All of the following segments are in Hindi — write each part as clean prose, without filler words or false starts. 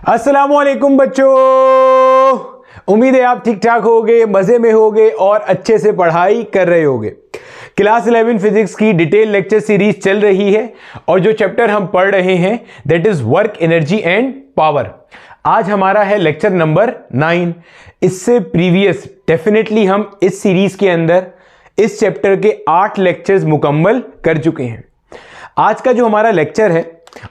अस्सलामुअलैकुम बच्चों, उम्मीद है आप ठीक ठाक होगे, मजे में होगे और अच्छे से पढ़ाई कर रहे होगे। क्लास 11 फिजिक्स की डिटेल लेक्चर सीरीज चल रही है और जो चैप्टर हम पढ़ रहे हैं that is work, energy and power. आज हमारा है लेक्चर नंबर 9। इससे प्रीवियस डेफिनेटली हम इस सीरीज के अंदर इस चैप्टर के 8 लेक्चर्स मुकम्मल कर चुके हैं। आज का जो हमारा लेक्चर है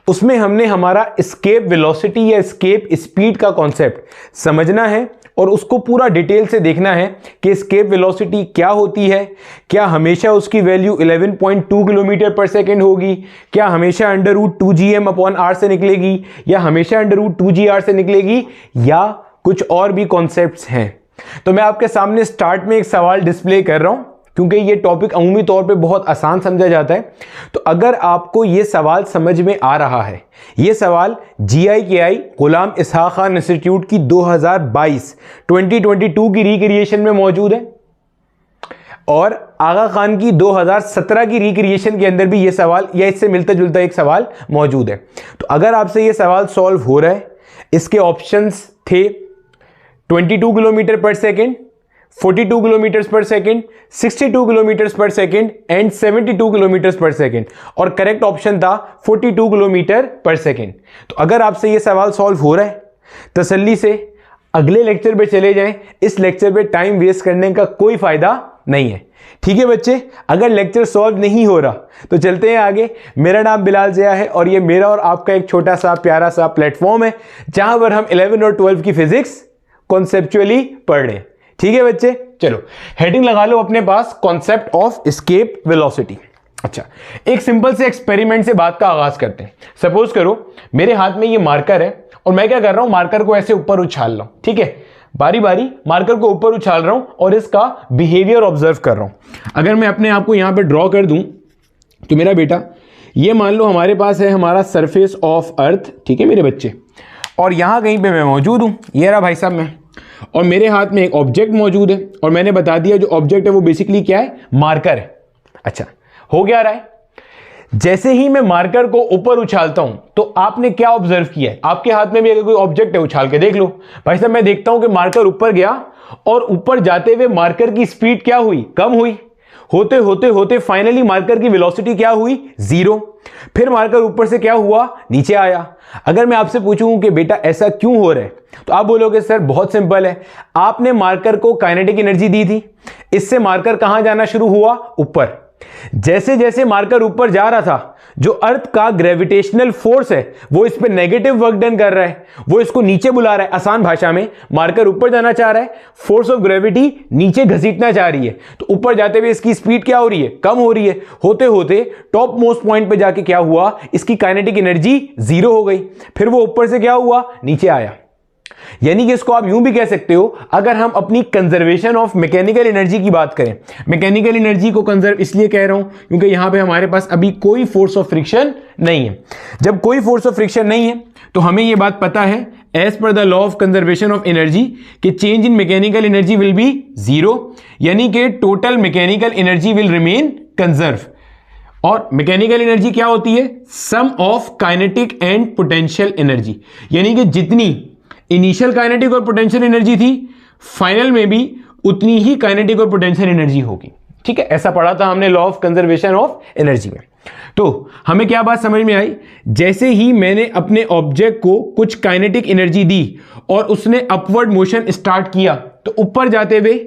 उसमें हमने हमारा एस्केप वेलोसिटी या एस्केप स्पीड का कॉन्सेप्ट समझना है और उसको पूरा डिटेल से देखना है कि एस्केप वेलोसिटी क्या होती है, क्या हमेशा उसकी वैल्यू 11.2 किलोमीटर पर सेकेंड होगी, क्या हमेशा √2gm/r से निकलेगी या हमेशा √2gr से निकलेगी या कुछ और भी कॉन्सेप्ट्स हैं। तो मैं आपके सामने स्टार्ट में एक सवाल डिस्प्ले कर रहा हूं क्योंकि ये टॉपिक अमूमी तौर पे बहुत आसान समझा जाता है। तो अगर आपको ये सवाल समझ में आ रहा है, ये सवाल GIKI गुलाम इसहाक खान इंस्टीट्यूट की 2022 की रिक्रिएशन में मौजूद है और आगा खान की 2017 की रिक्रिएशन के अंदर भी ये सवाल या इससे मिलता जुलता एक सवाल मौजूद है। तो अगर आपसे ये सवाल सॉल्व हो रहा है, इसके ऑप्शंस थे 22 किलोमीटर पर सेकेंड, 42 किलोमीटर पर सेकेंड, 62 किलोमीटर पर सेकेंड एंड 72 किलोमीटर पर सेकेंड और करेक्ट ऑप्शन था 42 किलोमीटर पर सेकेंड। तो अगर आपसे ये सवाल सॉल्व हो रहा है, तसल्ली से अगले लेक्चर पे चले जाएं। इस लेक्चर पे टाइम वेस्ट करने का कोई फायदा नहीं है। ठीक है बच्चे, अगर लेक्चर सॉल्व नहीं हो रहा तो चलते हैं आगे। मेरा नाम बिलाल ज़िया है और ये मेरा और आपका एक छोटा सा प्यारा सा प्लेटफॉर्म है जहां पर हम 11 और 12 की फिजिक्स कॉन्सेप्चुअली पढ़ रहे हैं। ठीक है बच्चे, चलो हेडिंग लगा लो अपने पास, कॉन्सेप्ट ऑफ एस्केप वेलोसिटी। अच्छा, एक सिंपल से एक्सपेरिमेंट से बात का आगाज करते हैं। सपोज करो मेरे हाथ में ये मार्कर है और मैं क्या कर रहा हूं, मार्कर को ऐसे ऊपर उछाल रहा हूं। ठीक है, बारी बारी मार्कर को ऊपर उछाल रहा हूं और इसका बिहेवियर ऑब्जर्व कर रहा हूं। अगर मैं अपने आप को यहां पे ड्रॉ कर दूं तो मेरा बेटा, ये मान लो हमारे पास है हमारा सरफेस ऑफ अर्थ। ठीक है मेरे बच्चे, और यहां कहीं पे मैं मौजूद हूं, ये रहा भाई साहब मैं, और मेरे हाथ में एक ऑब्जेक्ट मौजूद है और मैंने बता दिया जो ऑब्जेक्ट है वो बेसिकली क्या है, मार्कर है। अच्छा, हो क्या रहा है, जैसे ही मैं मार्कर को ऊपर उछालता हूं तो आपने क्या ऑब्जर्व किया है, आपके हाथ में भी अगर कोई ऑब्जेक्ट है उछाल के देख लो। भाई साहब मैं देखता हूं कि मार्कर ऊपर गया और ऊपर जाते हुए मार्कर की स्पीड क्या हुई, कम हुई। होते होते होते फाइनली मार्कर की वेलोसिटी क्या हुई, 0। फिर मार्कर ऊपर से क्या हुआ, नीचे आया। अगर मैं आपसे पूछूं कि बेटा ऐसा क्यों हो रहा है तो आप बोलोगे सर बहुत सिंपल है, आपने मार्कर को काइनेटिक एनर्जी दी थी, इससे मार्कर कहां जाना शुरू हुआ, ऊपर। जैसे जैसे मार्कर ऊपर जा रहा था, जो अर्थ का ग्रेविटेशनल फोर्स है वो इस पे नेगेटिव वर्क डन कर रहा है, वो इसको नीचे बुला रहा है। आसान भाषा में, मार्कर ऊपर जाना चाह रहा है, फोर्स ऑफ ग्रेविटी नीचे घसीटना चाह रही है, तो ऊपर जाते हुए इसकी स्पीड क्या हो रही है, कम हो रही है। होते होते टॉप मोस्ट पॉइंट पे जाके क्या हुआ, इसकी काइनेटिक एनर्जी 0 हो गई। फिर वो ऊपर से क्या हुआ, नीचे आया। यानी कि इसको आप यूं भी कह सकते हो, अगर हम अपनी कंजर्वेशन ऑफ मैकेनिकल एनर्जी की बात करें, मैकेनिकल एनर्जी को कंजर्व इसलिए कह रहा हूं क्योंकि यहां पे हमारे पास अभी कोई फोर्स ऑफ फ्रिक्शन नहीं है। जब कोई फोर्स ऑफ फ्रिक्शन नहीं है तो हमें यह बात पता है as per the law of conservation of energy कि change in mechanical energy will be 0, यानी कि total mechanical energy will remain conserve. और मैकेनिकल एनर्जी क्या होती है, sum of kinetic and potential energy, यानी कि जितनी इनिशियल काइनेटिक और पोटेंशियल एनर्जी थी फाइनल में भी उतनी ही काइनेटिक और पोटेंशियल एनर्जी होगी। ठीक है, ऐसा पढ़ा था हमने law of conservation of energy में। तो हमें क्या बात समझ में आई, जैसे ही मैंने अपने ऑब्जेक्ट को कुछ काइनेटिक एनर्जी दी और उसने अपवर्ड मोशन स्टार्ट किया तो ऊपर जाते हुए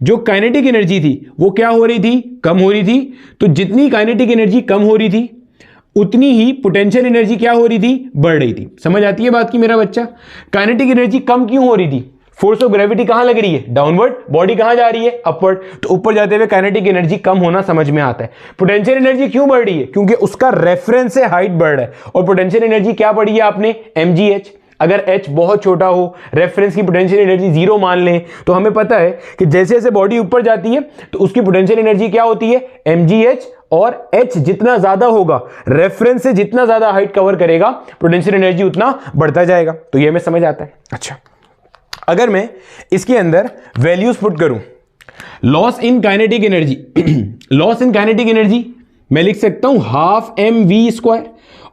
जो काइनेटिक एनर्जी थी वो क्या हो रही थी, कम हो रही थी। तो जितनी काइनेटिक एनर्जी कम हो रही थी उतनी ही पोटेंशियल एनर्जी क्या हो रही थी, बढ़ रही थी। समझ आती है बात की मेरा बच्चा। काइनेटिक एनर्जी कम क्यों हो रही थी, फोर्स ऑफ ग्रेविटी कहां लग रही है, डाउनवर्ड, बॉडी कहां जा रही है, अपवर्ड, तो ऊपर जाते हुए काइनेटिक एनर्जी कम होना समझ में आता है। पोटेंशियल एनर्जी क्यों बढ़ रही है, क्योंकि उसका रेफरेंस से हाइट बढ़ रहा है और पोटेंशियल एनर्जी क्या बढ़ी है आपने, mgh। अगर h बहुत छोटा हो, रेफरेंस की पोटेंशियल एनर्जी 0 मान लें, तो हमें पता है कि जैसे जैसे बॉडी ऊपर जाती है तो उसकी पोटेंशियल एनर्जी क्या होती है, mgh, और h जितना ज्यादा होगा, रेफरेंस से जितना ज्यादा हाइट कवर करेगा, पोटेंशियल एनर्जी उतना बढ़ता जाएगा। तो ये हमें समझ आता है। अच्छा, अगर मैं इसके अंदर वैल्यूज पुट करूं, loss in kinetic energy loss in kinetic energy मैं लिख सकता हूं 12 mv²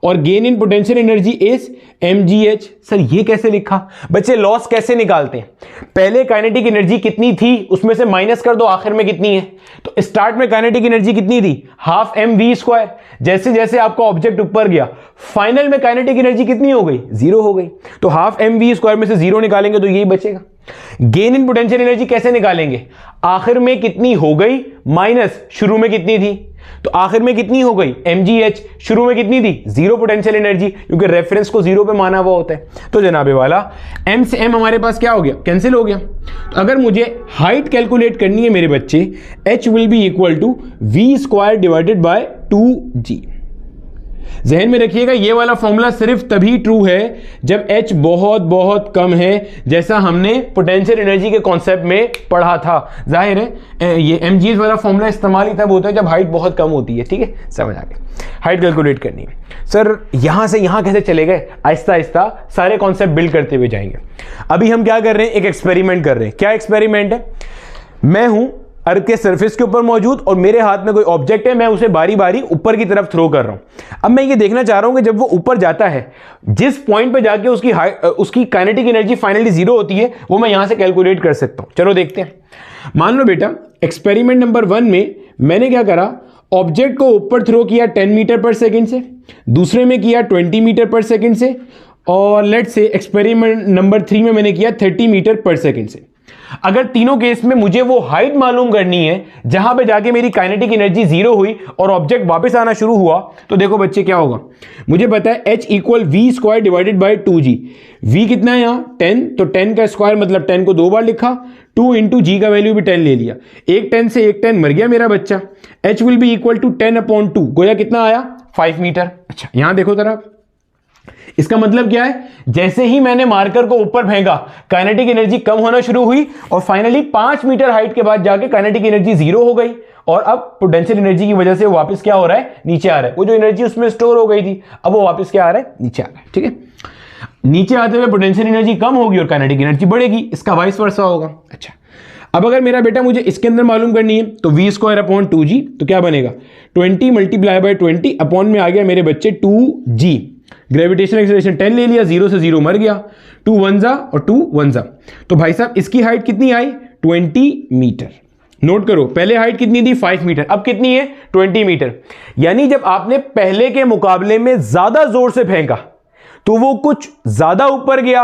और gain in potential energy is mgh। Sir ये कैसे लिखा? बच्चे लॉस कैसे निकालते हैं? पहले काइनेटिक एनर्जी कितनी थी उसमें से माइनस कर दो, आखिर में कितनी है। तो स्टार्ट में काइनेटिक एनर्जी कितनी थी? Half mv²। जैसे जैसे आपका ऑब्जेक्ट ऊपर गया फाइनल में काइनेटिक एनर्जी कितनी हो गई? 0 हो गई। तो हाफ mv² में से 0 निकालेंगे तो यही बचेगा। गेन इन पोटेंशियल एनर्जी कैसे निकालेंगे? आखिर में कितनी हो गई माइनस शुरू में कितनी थी। तो आखिर में कितनी हो गई? mgh। शुरू में कितनी थी? 0 पोटेंशियल एनर्जी, क्योंकि रेफरेंस को 0 पे माना हुआ होता है। तो जनाबे वाला m से m हमारे पास क्या हो गया? कैंसिल हो गया। तो अगर मुझे हाइट कैलकुलेट करनी है मेरे बच्चे, h will be equal to v² divided by 2g। जहन में रखिएगा ये वाला फॉर्मूला सिर्फ तभी ट्रू है जब h बहुत बहुत कम है, जैसा हमने पोटेंशियल एनर्जी के कॉन्सेप्ट में पढ़ा था। जाहिर है ये mgh वाला फॉर्मूला इस्तेमाल ही तब होता है जब हाइट बहुत कम होती है। ठीक है, समझ आ गया। हाइट कैलकुलेट करनी है। सर यहां से यहां कैसे चले गए? आहिस्ता आहिस्ता सारे कॉन्सेप्ट बिल्ड करते हुए जाएंगे। अभी हम क्या कर रहे हैं? एक एक्सपेरिमेंट कर रहे हैं। क्या एक्सपेरिमेंट है? मैं हूं अर्थ के सरफेस के ऊपर मौजूद और मेरे हाथ में कोई ऑब्जेक्ट है, मैं उसे बारी बारी ऊपर की तरफ थ्रो कर रहा हूं। अब मैं ये देखना चाह रहा हूं कि जब वो ऊपर जाता है, जिस पॉइंट पे जाके उसकी काइनेटिक एनर्जी फाइनली 0 होती है, वो मैं यहां से कैलकुलेट कर सकता हूं। चलो देखते हैं। मान लो बेटा एक्सपेरिमेंट नंबर 1 में मैंने क्या करा, ऑब्जेक्ट को ऊपर थ्रो किया 10 मीटर पर सेकेंड से, दूसरे में किया 20 मीटर पर सेकेंड से, और लेट्स से एक्सपेरिमेंट नंबर 3 में मैंने किया 30 मीटर पर सेकेंड से। अगर तीनों केस में मुझे वो हाइट मालूम करनी है जहां पे जाके मेरी काइनेटिक एनर्जी 0 हुई और ऑब्जेक्ट वापस आना शुरू हुआ, तो देखो बच्चे क्या होगा। मुझे पता है h equal v² divided by 2g। v कितना है यहाँ? 10। तो 10 का स्क्वायर मतलब 10 को 2 बार लिखा, 2 इंटू जी का वैल्यू भी 10 ले लिया। एक 10 से एक 10 मर गया मेरा बच्चा। h will be equal to 10/2। गोया कितना आया? 5 मीटर। अच्छा यहां देखो जरा, इसका मतलब क्या है? जैसे ही मैंने मार्कर को ऊपर फेंका काइनेटिक एनर्जी कम होना शुरू हुई और फाइनली 5 मीटर हाइट के बाद जाके काइनेटिक एनर्जी 0 हो गई, और अब पोटेंशियल एनर्जी की वजह से वापस क्या हो रहा है? नीचे आ रहा है। वो जो एनर्जी उसमें स्टोर हो गई थी, अब वो वापस क्या आ रहा है? नीचे आ रहा है। ठीक है, नीचे आते हुए पोटेंशियल एनर्जी कम होगी और काइनेटिक एनर्जी बढ़ेगी, इसका वाइस वर्सा होगा। अच्छा अब अगर मेरा बेटा मुझे इसके अंदर मालूम करनी है तो v²/2g, तो क्या बनेगा? 20 मल्टीप्लाई बाय 20 अपॉन में आ गया मेरे बच्चे 2g। ग्रेविटेशनल एक्सेलरेशन 10 ले लिया, 0 से 0 मर गया, 2 1 जा और 2 1 जा। तो भाई साहब इसकी हाइट कितनी आई? 20 मीटर। नोट करो, पहले हाइट कितनी थी? 5 मीटर, अब कितनी है? 20 मीटर। यानी जब आपने पहले के मुकाबले में ज्यादा जोर से फेंका तो वो कुछ ज्यादा ऊपर गया,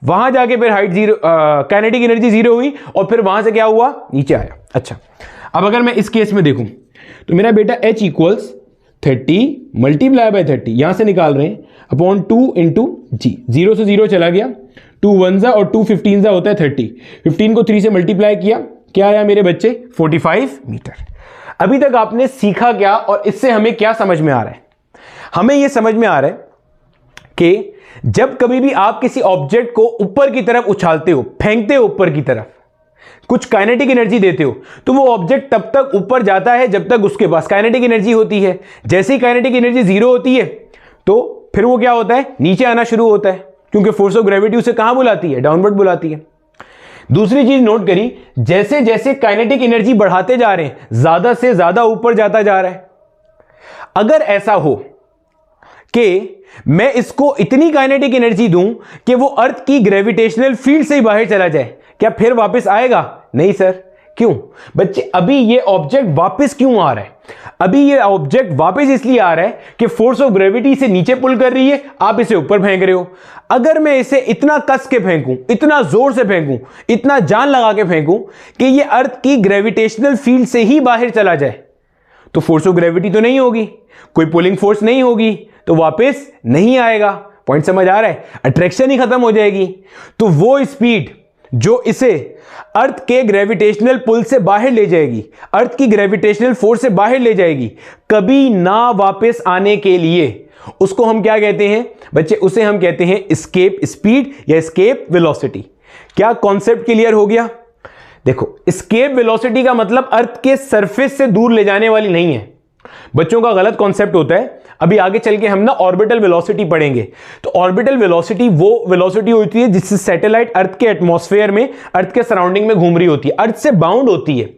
वहां जाके फिर हाइट 0, काइनेटिक एनर्जी 0 हुई और फिर वहां से क्या हुआ? नीचे आया। अच्छा अब अगर मैं इस केस में देखूं तो मेरा बेटा h इक्वल्स 30 मल्टीप्लाई बाय 30, यहां से निकाल रहे हैं, अपॉन 2 इंटू जी। 0 से 0 चला गया, 2 1 जा और 2 15 जा होता है 30। 15 को 3 से मल्टीप्लाई किया, क्या आया मेरे बच्चे? 45 मीटर। अभी तक आपने सीखा क्या और इससे हमें क्या समझ में आ रहा है? हमें यह समझ में आ रहा है कि जब कभी भी आप किसी ऑब्जेक्ट को ऊपर की तरफ उछालते हो, फेंकते हो ऊपर की तरफ, कुछ काइनेटिक एनर्जी देते हो, तो वो ऑब्जेक्ट तब तक ऊपर जाता है जब तक उसके पास काइनेटिक एनर्जी होती है। जैसे ही काइनेटिक एनर्जी 0 होती है तो फिर वो क्या होता है? नीचे आना शुरू होता है, क्योंकि फोर्स ऑफ ग्रेविटी उसे कहां बुलाती है? डाउनवर्ड बुलाती है। दूसरी चीज नोट करी, जैसे जैसे काइनेटिक एनर्जी बढ़ाते जा रहे हैं ज्यादा से ज्यादा ऊपर जाता जा रहा है। अगर ऐसा हो कि मैं इसको इतनी काइनेटिक एनर्जी दूं कि वो अर्थ की ग्रेविटेशनल फील्ड से ही बाहर चला जाए, क्या फिर वापस आएगा? नहीं सर। क्यों बच्चे? अभी ये ऑब्जेक्ट वापस क्यों आ रहा है? अभी ये ऑब्जेक्ट वापस इसलिए आ रहा है कि फोर्स ऑफ ग्रेविटी से नीचे पुल कर रही है, आप इसे ऊपर फेंक रहे हो। अगर मैं इसे इतना कस के फेंकूं, इतना जोर से फेंकूं, इतना जान लगा के फेंकूं कि ये अर्थ की ग्रेविटेशनल फील्ड से ही बाहर चला जाए, तो फोर्स ऑफ ग्रेविटी तो नहीं होगी, कोई पुलिंग फोर्स नहीं होगी, तो वापस नहीं आएगा। पॉइंट समझ आ रहा है? अट्रैक्शन ही खत्म हो जाएगी। तो वो स्पीड जो इसे अर्थ के ग्रेविटेशनल पुल से बाहर ले जाएगी, अर्थ की ग्रेविटेशनल फोर्स से बाहर ले जाएगी, कभी ना वापस आने के लिए, उसको हम क्या कहते हैं बच्चे? उसे हम कहते हैं एस्केप स्पीड या एस्केप वेलोसिटी। क्या कॉन्सेप्ट क्लियर हो गया? देखो, एस्केप वेलोसिटी का मतलब अर्थ के सरफेस से दूर ले जाने वाली नहीं है। बच्चों का गलत कॉन्सेप्ट होता है। अभी आगे चल के हम ना ऑर्बिटल वेलोसिटी पढ़ेंगे। तो ऑर्बिटल वेलोसिटी वो वेलोसिटी होती है जिससे सैटेलाइट अर्थ के एटमॉस्फेयर में, अर्थ के सराउंडिंग में घूम रही होती है, अर्थ से बाउंड होती है।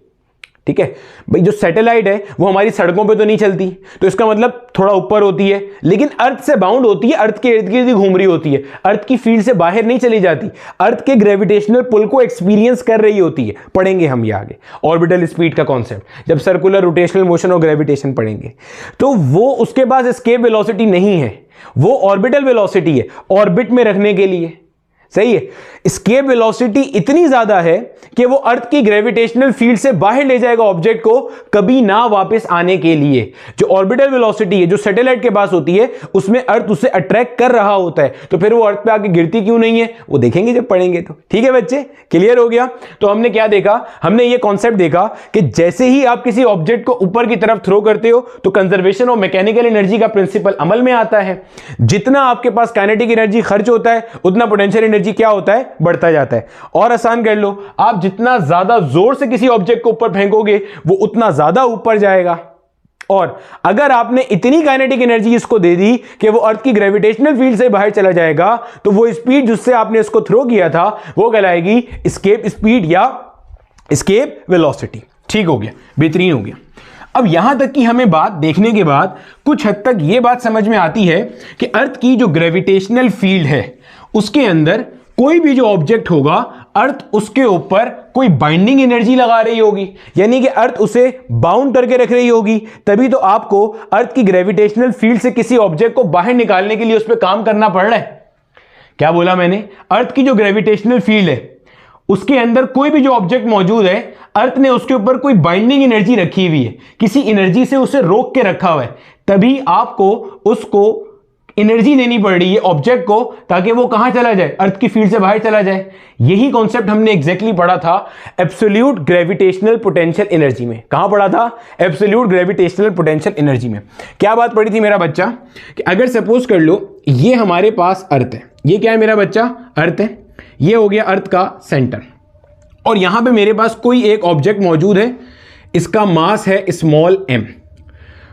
ठीक है भाई, जो सैटेलाइट है वो हमारी सड़कों पे तो नहीं चलती, तो इसका मतलब थोड़ा ऊपर होती है, लेकिन अर्थ से बाउंड होती है, अर्थ के इर्द गिर्द ही घूम रही होती है, अर्थ की फील्ड से बाहर नहीं चली जाती, अर्थ के ग्रेविटेशनल पुल को एक्सपीरियंस कर रही होती है। पढ़ेंगे हम ये आगे ऑर्बिटल स्पीड का कॉन्सेप्ट, जब सर्कुलर रोटेशनल मोशन और ग्रेविटेशन पढ़ेंगे। तो वो उसके पास एस्केप वेलोसिटी नहीं है, वो ऑर्बिटल वेलोसिटी है, ऑर्बिट में रखने के लिए। सही है, एस्केप वेलोसिटी इतनी ज्यादा है कि वो अर्थ की ग्रेविटेशनल फील्ड से बाहर ले जाएगा ऑब्जेक्ट को, कभी ना वापस आने के लिए। जो ऑर्बिटल वेलोसिटी है जो सैटेलाइट के पास होती है, उसमें अर्थ उसे अट्रैक्ट कर रहा होता है, तो फिर वो अर्थ पे आके गिरती क्यों नहीं है, वो देखेंगे जब पढ़ेंगे तो। ठीक है बच्चे, क्लियर हो गया। तो हमने क्या देखा, हमने ये कॉन्सेप्ट देखा कि जैसे ही आप किसी ऑब्जेक्ट को ऊपर की तरफ थ्रो करते हो तो कंजर्वेशन ऑफ मैकेनिकल एनर्जी का प्रिंसिपल अमल में आता है। जितना आपके पास काइनेटिक एनर्जी खर्च होता है, उतना पोटेंशियल एनर्जी क्या होता है, बढ़ता जाता है। और आसान कर लो, आप जितना ज्यादा जोर से किसी ऑब्जेक्ट को ऊपर फेंकोगे वो उतना ज्यादा ऊपर जाएगा। और अगर आपने इतनी काइनेटिक एनर्जी इसको दे दी कि वो अर्थ की ग्रेविटेशनल फील्ड से बाहर चला जाएगा, तो वो स्पीड जिससे आपने इसको थ्रो किया था वो कहलाएगी एस्केप स्पीड या एस्केप वेलोसिटी। ठीक हो गया, बेहतरीन हो गया। अब यहां तक कि हमें बात देखने के बाद कुछ हद तक यह बात समझ में आती है कि अर्थ की जो ग्रेविटेशनल फील्ड है उसके अंदर कोई भी जो ऑब्जेक्ट होगा, अर्थ उसके ऊपर कोई बाइंडिंग एनर्जी लगा रही होगी, यानी कि अर्थ उसे बाउंड करके रख रही होगी। तभी तो आपको अर्थ की ग्रेविटेशनल फील्ड से किसी ऑब्जेक्ट को बाहर निकालने के लिए उस पर काम करना पड़ रहा है। क्या बोला मैंने, अर्थ की जो ग्रेविटेशनल फील्ड है उसके अंदर कोई भी जो ऑब्जेक्ट मौजूद है, अर्थ ने उसके ऊपर कोई बाइंडिंग एनर्जी रखी हुई है, किसी एनर्जी से उसे रोक के रखा हुआ है, तभी आपको उसको एनर्जी देनी पड़ रही है ऑब्जेक्ट को, ताकि वो कहां चला जाए, अर्थ की फील्ड से बाहर चला जाए। यही कॉन्सेप्ट हमने एग्जैक्टली पढ़ा था एब्सोल्यूट ग्रेविटेशनल पोटेंशियल एनर्जी में। कहां पढ़ा था, एब्सोल्यूट ग्रेविटेशनल पोटेंशियल एनर्जी में। क्या बात पढ़ी थी मेरा बच्चा, कि अगर सपोज कर लो ये हमारे पास अर्थ है, ये क्या है मेरा बच्चा, अर्थ है, ये हो गया अर्थ का सेंटर, और यहां पे मेरे पास कोई एक ऑब्जेक्ट मौजूद है, इसका मास है स्मॉल m।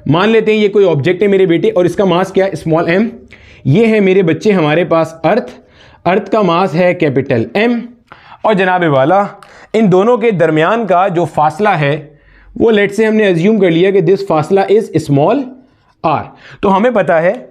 मान लेते हैं ये कोई ऑब्जेक्ट है मेरे बेटे और इसका मास क्या है, स्मॉल m। ये है मेरे बच्चे हमारे पास अर्थ, अर्थ का मास है कैपिटल M, और जनाबे वाला इन दोनों के दरमियान का जो फासला है वो लेट से हमने अज्यूम कर लिया कि दिस फासला इज स्मॉल r। तो हमें पता है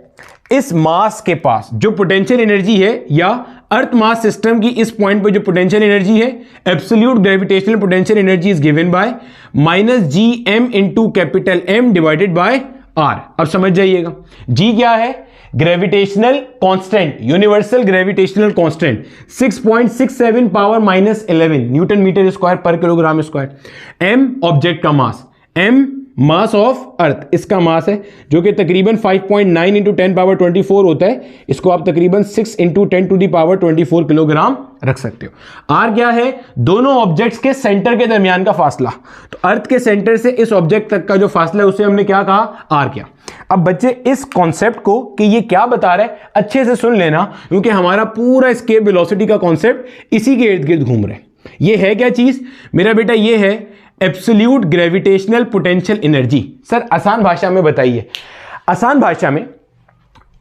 इस मास के पास जो पोटेंशियल एनर्जी है, या अर्थ मास सिस्टम की इस पॉइंट पे जो पोटेंशियल एनर्जी है, absolute gravitational potential energy is given by -gm into capital M divided by r। अब समझ जाइएगा, g क्या है, gravitational constant, universal gravitational constant 6.67 power -11 newton metre square पर किलोग्राम स्क्वायर। m ऑब्जेक्ट का मास, m मास ऑफ अर्थ, इसका मास है जो कि तकरीबन 5.9 इंटू 10 पावर 24 होता है, इसको आप तकरीबन 6 into 10 to the power 24 kilogram रख सकते हो। आर क्या है, दोनों ऑब्जेक्ट्स के सेंटर के दरमियान का फासला, तो अर्थ के सेंटर से इस ऑब्जेक्ट तक का जो फासला है उसे हमने क्या कहा, आर किया। अब बच्चे इस कॉन्सेप्ट को कि ये क्या बता रहा है अच्छे से सुन लेना, क्योंकि हमारा पूरा एस्केप वेलोसिटी का कॉन्सेप्ट इसी के इर्द गिर्द घूम रहे हैं। ये है क्या चीज मेरा बेटा, ये है absolute gravitational potential energy. Sir आसान भाषा में बताइए, आसान भाषा में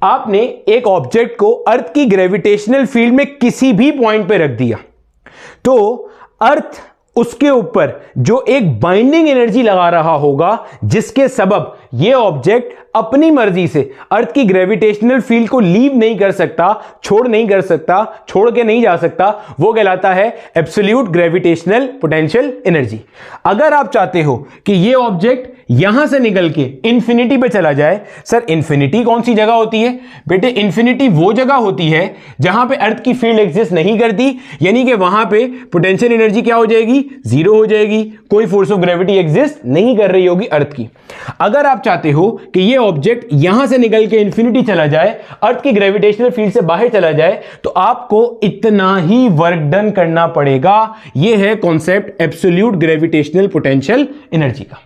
आपने एक ऑब्जेक्ट को अर्थ की ग्रेविटेशनल फील्ड में किसी भी पॉइंट पे रख दिया, तो अर्थ उसके ऊपर जो एक बाइंडिंग एनर्जी लगा रहा होगा, जिसके सबब यह ऑब्जेक्ट अपनी मर्जी से अर्थ की ग्रेविटेशनल फील्ड को लीव नहीं कर सकता, छोड़ नहीं कर सकता, छोड़ के नहीं जा सकता, वो कहलाता है एब्सोल्यूट ग्रेविटेशनल पोटेंशियल एनर्जी। अगर आप चाहते हो कि यह ऑब्जेक्ट यहां से निकल के इंफिनिटी पे चला जाए, सर इंफिनिटी कौन सी जगह होती है बेटे, इंफिनिटी वो जगह होती है जहां पे अर्थ की फील्ड एग्जिस्ट नहीं करती, यानी कि वहां पे पोटेंशियल एनर्जी क्या हो जाएगी, जीरो हो जाएगी, कोई फोर्स ऑफ ग्रेविटी एग्जिस्ट नहीं कर रही होगी अर्थ की। अगर आप चाहते हो कि ये ऑब्जेक्ट यहां से निकल के इंफिनिटी चला जाए, अर्थ की ग्रेविटेशनल फील्ड से बाहर चला जाए, तो आपको इतना ही वर्क डन करना पड़ेगा। यह है concept absolute gravitational potential energy का।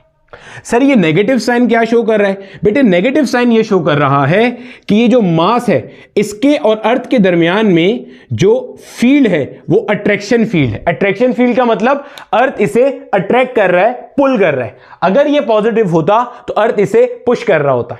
सर ये नेगेटिव साइन क्या शो कर रहा है बेटे, नेगेटिव साइन ये शो कर रहा है कि ये जो मास है इसके और अर्थ के दरमियान में जो फील्ड है वो अट्रैक्शन फील्ड है। अट्रैक्शन फील्ड का मतलब अर्थ इसे अट्रैक्ट कर रहा है, पुल कर रहा है। अगर ये पॉजिटिव होता तो अर्थ इसे पुश कर रहा होता।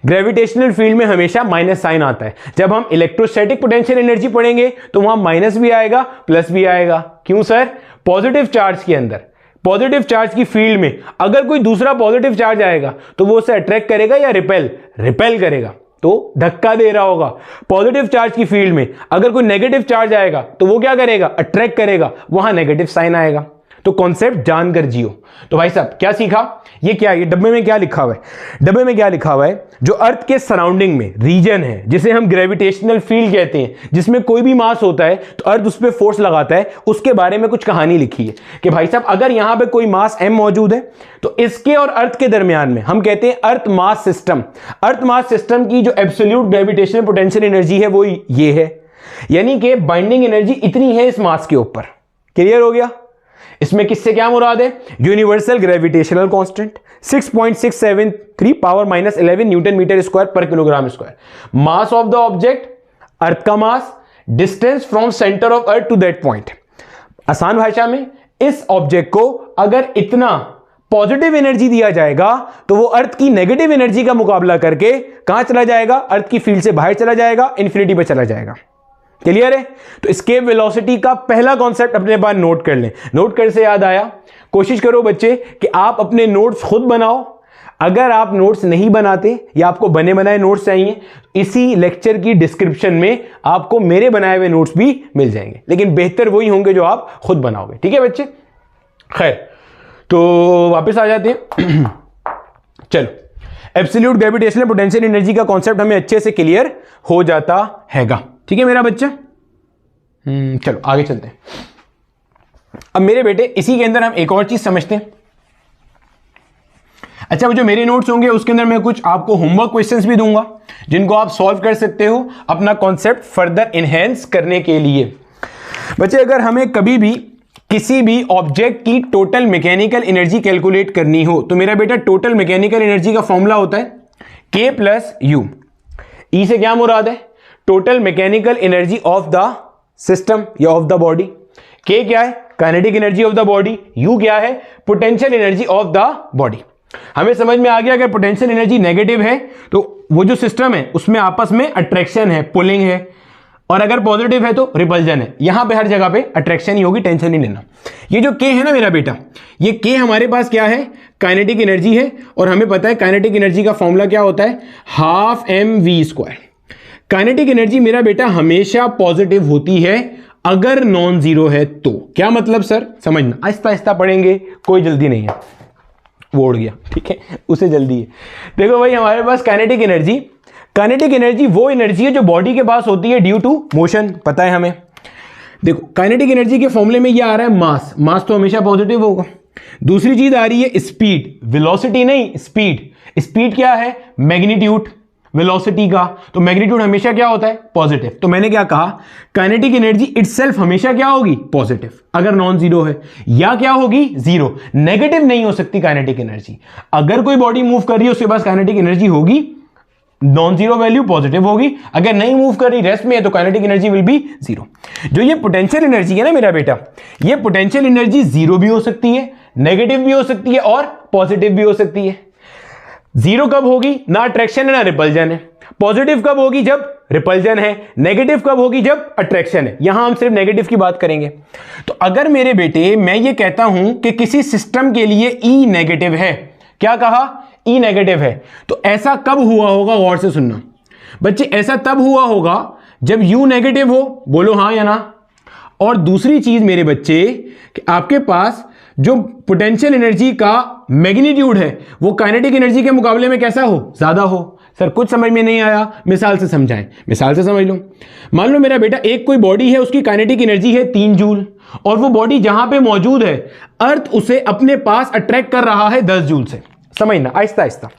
ग्रेविटेशनल फील्ड में हमेशा माइनस साइन आता है। जब हम इलेक्ट्रोस्टैटिक पोटेंशियल एनर्जी पढ़ेंगे तो वहां माइनस भी आएगा प्लस भी आएगा। क्यों सर, पॉजिटिव चार्ज के अंदर पॉजिटिव चार्ज की फील्ड में अगर कोई दूसरा पॉजिटिव चार्ज आएगा तो वो उसे अट्रैक्ट करेगा या रिपेल करेगा, तो धक्का दे रहा होगा। पॉजिटिव चार्ज की फील्ड में अगर कोई नेगेटिव चार्ज आएगा तो वो क्या करेगा, अट्रैक्ट करेगा, वहां नेगेटिव साइन आएगा। तो कॉन्सेप्ट जानकर जियो। तो भाई साहब क्या सीखा, ये क्या, ये डब्बे में क्या लिखा हुआ है, डब्बे में क्या लिखा हुआ है, जो अर्थ के सराउंडिंग में रीजन है जिसे हम ग्रेविटेशनल फील्ड कहते हैं, जिसमें कोई भी मास होता है तो अर्थ उस पर फोर्स लगाता है, उसके बारे में कुछ कहानी लिखी है कि भाई साहब अगर यहां पे कोई मास m मौजूद है तो इसके और अर्थ के दरमियान में हम कहते हैं अर्थ मास सिस्टम। अर्थ मास सिस्टम की जो एब्सोल्यूट ग्रेविटेशनल पोटेंशियल एनर्जी है वो ये है, यानी कि बाइंडिंग एनर्जी इतनी है इस मास के ऊपर। क्लियर हो गया। इसमें किससे क्या मुराद है, universal gravitational constant 6.673 power -11 newton metre square पर kilogram square. Mass of the object, earth का mass, distance from centre of earth to that point. आसान भाषा में इस ऑब्जेक्ट को अगर इतना पॉजिटिव एनर्जी दिया जाएगा तो वो अर्थ की नेगेटिव एनर्जी का मुकाबला करके कहां चला जाएगा, अर्थ की फील्ड से बाहर चला जाएगा, इंफिनिटी पर चला जाएगा। क्लियर है। तो एस्केप वेलोसिटी का पहला कॉन्सेप्ट अपने पास नोट कर लें। नोट कर से याद आया, कोशिश करो बच्चे कि आप अपने नोट्स खुद बनाओ। अगर आप नोट्स नहीं बनाते या आपको बने बनाए नोट्स चाहिए, इसी लेक्चर की डिस्क्रिप्शन में आपको मेरे बनाए हुए नोट्स भी मिल जाएंगे, लेकिन बेहतर वही होंगे जो आप खुद बनाओगे। ठीक है बच्चे। खैर, तो वापस आ जाते हैं। चलो, एब्सोल्यूट ग्रेविटेशनल पोटेंशियल एनर्जी का कॉन्सेप्ट हमें अच्छे से क्लियर हो जाता हैगा। ठीक है मेरा बच्चा। चलो आगे चलते हैं। अब मेरे बेटे इसी के अंदर हम एक और चीज समझते हैं। अच्छा, वो जो मेरे नोट्स होंगे उसके अंदर मैं कुछ आपको होमवर्क क्वेश्चंस भी दूंगा जिनको आप सॉल्व कर सकते हो अपना कॉन्सेप्ट फर्दर इनहेंस करने के लिए। बच्चे, अगर हमें कभी भी किसी भी ऑब्जेक्ट की टोटल मैकेनिकल एनर्जी कैलकुलेट करनी हो तो मेरा बेटा टोटल मैकेनिकल एनर्जी का फॉर्मूला होता है K प्लस यू। ई से क्या मुराद है, total mechanical energy of the system या ऑफ द बॉडी। K क्या है, kinetic energy of the body. U क्या है, potential energy of the body. हमें समझ में आ गया अगर पोटेंशियल एनर्जी नेगेटिव है तो वो जो सिस्टम है उसमें आपस में अट्रैक्शन है, पुलिंग है, और अगर पॉजिटिव है तो रिपल्जन है। यहां पे हर जगह पे अट्रैक्शन ही होगी, टेंशन नहीं लेना। ये जो K है ना मेरा बेटा, ये K हमारे पास क्या है, काइनेटिक एनर्जी है, और हमें पता है काइनेटिक एनर्जी का फॉर्मूला क्या होता है, ½ mv²। काइनेटिक एनर्जी मेरा बेटा हमेशा पॉजिटिव होती है अगर नॉन जीरो है तो। क्या मतलब सर, समझना, आहिस्ता आहिस्ता पढ़ेंगे, कोई जल्दी नहीं है। वो उड़ गया, ठीक है, उसे जल्दी है। देखो भाई, हमारे पास काइनेटिक एनर्जी वो एनर्जी है जो बॉडी के पास होती है ड्यू टू मोशन, पता है हमें। देखो, काइनेटिक एनर्जी के फॉर्मूले में ये आ रहा है मास तो हमेशा पॉजिटिव होगा। दूसरी चीज आ रही है स्पीड, वेलोसिटी नहीं, स्पीड क्या है, मैग्नीट्यूड वेलोसिटी का, तो मैग्नीट्यूड हमेशा क्या होता है, पॉजिटिव। तो मैंने क्या कहा, काइनेटिक एनर्जी इटसेल्फ हमेशा क्या होगी, पॉजिटिव अगर नॉन जीरो है, या क्या होगी, जीरो। नेगेटिव नहीं हो सकती काइनेटिक एनर्जी। अगर कोई बॉडी मूव कर रही है उसके पास काइनेटिक एनर्जी होगी, नॉन जीरो वैल्यू पॉजिटिव होगी। अगर नहीं मूव कर रही, रेस्ट में है, तो kinetic energy will B zero. जो ये पोटेंशियल एनर्जी है ना मेरा बेटा, ये पोटेंशियल एनर्जी जीरो भी हो सकती है, नेगेटिव भी हो सकती है और पॉजिटिव भी हो सकती है। जीरो कब होगी, ना अट्रैक्शन है ना रिपल्जन है। पॉजिटिव कब होगी, जब रिपल्जन है। नेगेटिव कब होगी, जब अट्रैक्शन है। यहां हम सिर्फ नेगेटिव की बात करेंगे। तो अगर मेरे बेटे मैं ये कहता हूं कि किसी सिस्टम के लिए ई नेगेटिव है, क्या कहा, ई नेगेटिव है, तो ऐसा कब हुआ होगा, गौर से सुनना बच्चे, ऐसा तब हुआ होगा जब यू नेगेटिव हो, बोलो हाँ या ना। और दूसरी चीज मेरे बच्चे कि आपके पास जो पोटेंशियल एनर्जी का मैग्नीट्यूड है वो काइनेटिक एनर्जी के मुकाबले में कैसा हो, ज्यादा हो। सर कुछ समझ में नहीं आया, मिसाल से समझाएं। मिसाल से समझ लो, मान लो मेरा बेटा एक कोई बॉडी है, उसकी काइनेटिक एनर्जी है 3 जूल, और वो बॉडी जहां पे मौजूद है अर्थ उसे अपने पास अट्रैक्ट कर रहा है 10 जूल से। समझना आहिस्ता आहिस्ता।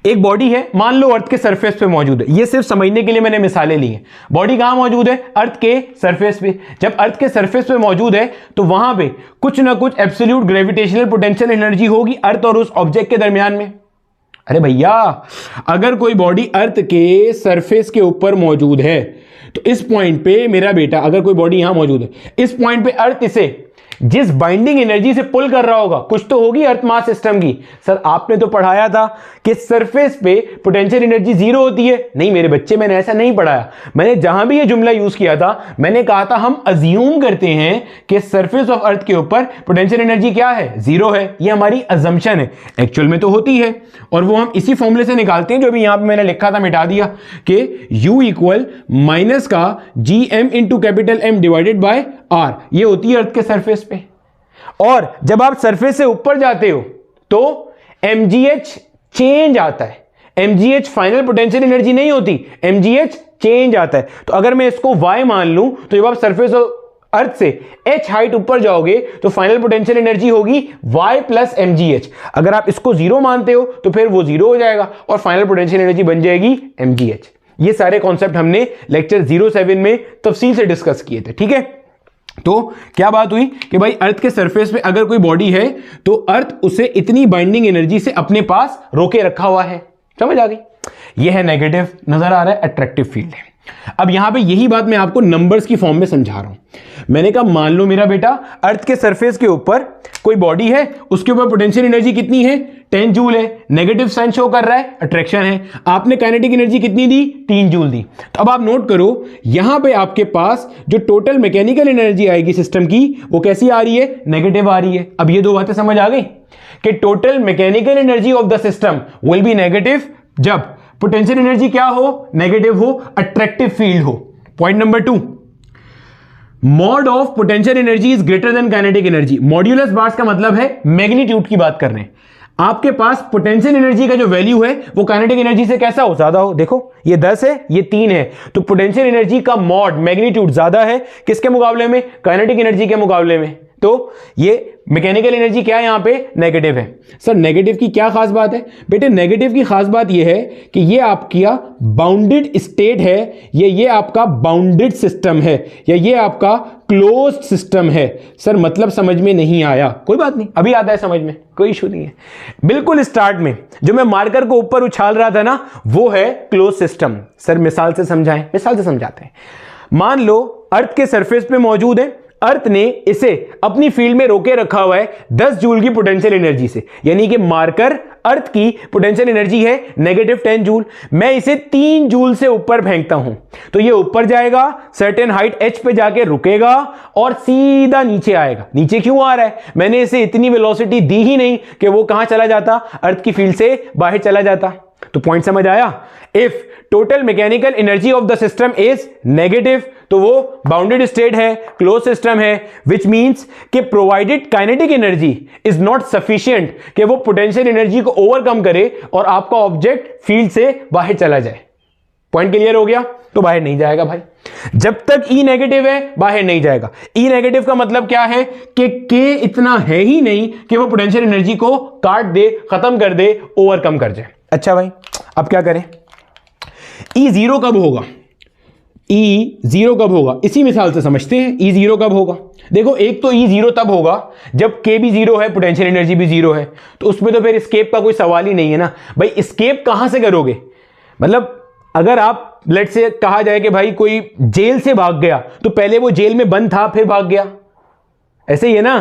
एक बॉडी है, मान लो अर्थ के सरफेस पे मौजूद है। ये सिर्फ समझने के लिए मैंने मिसालें ली हैं। बॉडी कहां मौजूद है, अर्थ के सरफेस पे। जब अर्थ के सरफेस पे मौजूद है तो वहां पे कुछ ना कुछ एब्सोल्यूट ग्रेविटेशनल पोटेंशियल एनर्जी होगी अर्थ और उस ऑब्जेक्ट के दरमियान में। अरे भैया, अगर कोई बॉडी अर्थ के सरफेस के ऊपर मौजूद है तो इस पॉइंट पे मेरा बेटा, अगर कोई बॉडी यहां मौजूद है, इस पॉइंट पे अर्थ इसे जिस बाइंडिंग एनर्जी से पुल कर रहा होगा, कुछ तो होगी अर्थ मास सिस्टम की। सर आपने तो पढ़ाया था कि सरफेस पे पोटेंशियल एनर्जी जीरो होती है। नहीं मेरे बच्चे, मैंने ऐसा नहीं पढ़ाया। मैंने जहां भी ये जुमला यूज किया था, मैंने कहा था हम अज्यूम करते हैं कि सरफेस ऑफ अर्थ के ऊपर पोटेंशियल एनर्जी क्या है, जीरो है। ये हमारी अजम्पशन है, एक्चुअल में तो होती है। और वो हम इसी फॉर्मूले से निकालते हैं जो भी यहां पे मैंने लिखा था, मिटा दिया, कि U इक्वल माइनस का GM into capital M divided by R। ये होती है अर्थ के सरफेस पे। और जब आप सरफेस से ऊपर जाते हो तो mgh चेंज आता है। mgh फाइनल पोटेंशियल एनर्जी नहीं होती, mgh चेंज आता है। तो अगर मैं इसको y मान लूं तो जब आप सरफेस अर्थ से h हाइट ऊपर जाओगे तो फाइनल पोटेंशियल एनर्जी होगी y प्लस mgh। अगर आप इसको जीरो मानते हो तो फिर वो जीरो हो जाएगा और फाइनल पोटेंशियल एनर्जी बन जाएगी mgh। ये सारे कॉन्सेप्ट हमने लेक्चर 07 में तफसील से डिस्कस किए थे, ठीक है। तो क्या बात हुई कि भाई अर्थ के सरफेस पे अगर कोई बॉडी है तो अर्थ उसे इतनी बाइंडिंग एनर्जी से अपने पास रोके रखा हुआ है। समझ आ गई? ये है नेगेटिव, नजर आ रहा है, अट्रैक्टिव फील्ड है। अब यहां पे यही बात मैं आपको नंबर्स की फॉर्म में समझा रहा हूं। मैंने कहा मान लो मेरा बेटा अर्थ के सरफेस के ऊपर कोई बॉडी है, उसके ऊपर पोटेंशियल एनर्जी कितनी है, 10 जूल है। नेगेटिव साइन शो कर रहा है, अट्रैक्शन है। आपने काइनेटिक एनर्जी कितनी दी, 3 जूल दी। तो अब आप नोट करो यहां पे आपके पास जो टोटल मैकेनिकल एनर्जी आएगी सिस्टम की, वो कैसी आ रही है, नेगेटिव आ रही है। अब ये दो बातें समझ आ गई कि total mechanical energy of the system will be negative जब पोटेंशियल एनर्जी क्या हो, नेगेटिव हो, अट्रैक्टिव फील्ड हो। Point number 2, mod of potential energy is greater than kinetic energy. Modulus bars का मतलब है मैग्नीट्यूड की बात कर रहे हैं। आपके पास पोटेंशियल एनर्जी का जो वैल्यू है वो काइनेटिक एनर्जी से कैसा हो, ज्यादा हो। देखो ये 10 है, ये 3 है, तो पोटेंशियल एनर्जी का मॉड मैग्नीट्यूड ज्यादा है किसके मुकाबले में, काइनेटिक एनर्जी के मुकाबले में। तो ये मैकेनिकल एनर्जी क्या है, यहां पे नेगेटिव है। सर नेगेटिव की क्या खास बात है? बेटे नेगेटिव की खास बात यह है कि ये आपका बाउंडेड स्टेट है, ये आपका बाउंडेड सिस्टम है, या ये आपका क्लोज्ड सिस्टम है। सर मतलब समझ में नहीं आया, कोई बात नहीं, अभी आता है समझ में, कोई इशू नहीं है। बिल्कुल स्टार्ट में जो मैं मार्कर को ऊपर उछाल रहा था ना, वो है क्लोज सिस्टम। सर मिसाल से समझाएं, मिसाल से समझाते हैं। मान लो अर्थ के सरफेस पे मौजूद है, अर्थ ने इसे अपनी फील्ड में रोके रखा हुआ है 10 जूल की पोटेंशियल एनर्जी से, यानी कि मार्कर अर्थ की पोटेंशियल एनर्जी है नेगेटिव 10 जूल। मैं इसे 3 जूल से ऊपर फेंकता हूं तो ये ऊपर जाएगा, सर्टेन हाइट h पे जाके रुकेगा और सीधा नीचे आएगा। नीचे क्यों आ रहा है? मैंने इसे इतनी वेलोसिटी दी ही नहीं कि वो कहां चला जाता, अर्थ की फील्ड से बाहर चला जाता। तो पॉइंट समझ आया? If total mechanical energy of the system is negative तो वो बाउंडेड स्टेट है, क्लोज सिस्टम है, विच मींस कि provided kinetic energy is not sufficient कि वो पोटेंशियल एनर्जी को ओवरकम करे और आपका ऑब्जेक्ट फील्ड से बाहर चला जाए। पॉइंट क्लियर हो गया? तो बाहर नहीं जाएगा भाई, जब तक E नेगेटिव है बाहर नहीं जाएगा। E नेगेटिव का मतलब क्या है कि K इतना है ही नहीं कि वो पोटेंशियल एनर्जी को काट दे, खत्म कर दे, ओवरकम कर जाए। अच्छा भाई अब क्या करें? E जीरो कब होगा, E जीरो कब होगा, इसी मिसाल से समझते हैं। E जीरो कब होगा? देखो एक तो E जीरो तब होगा जब K भी जीरो है, पोटेंशियल एनर्जी भी जीरो है, तो उसमें तो फिर एस्केप का कोई सवाल ही नहीं है ना भाई। एस्केप कहां से करोगे? मतलब अगर आप लेट से कहा जाए कि भाई कोई जेल से भाग गया तो पहले वो जेल में बंद था फिर भाग गया, ऐसे ही है ना।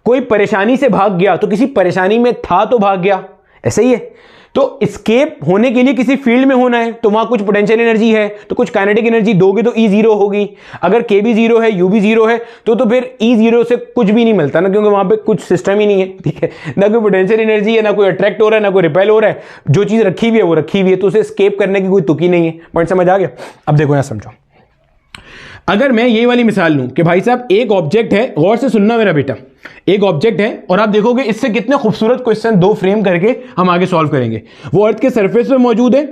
कोई परेशानी से भाग गया तो किसी परेशानी में था तो भाग गया, ऐसे ही है। तो एस्केप होने के लिए किसी फील्ड में होना है तो वहां कुछ पोटेंशियल एनर्जी है, तो कुछ काइनेटिक एनर्जी दोगे तो E जीरो होगी। अगर K भी जीरो है, U भी जीरो है, तो फिर E जीरो से कुछ भी नहीं मिलता ना, क्योंकि वहां पे कुछ सिस्टम ही नहीं है, ठीक है। ना कोई पोटेंशियल एनर्जी है, ना कोई अट्रैक्ट हो रहा है, ना कोई रिपेल हो रहा है। जो चीज रखी हुई है वो रखी हुई है, तो उसे एस्केप करने की कोई तुकी नहीं है। पॉइंट समझ आ गया? अब देखो यहां समझो, अगर मैं ये वाली मिसाल लूं कि भाई साहब एक ऑब्जेक्ट है, गौर से सुनना मेरा बेटा, एक ऑब्जेक्ट है और आप देखोगे इससे कितने खूबसूरत क्वेश्चन दो फ्रेम करके हम आगे सॉल्व करेंगे। वो अर्थ के सरफेस पे मौजूद है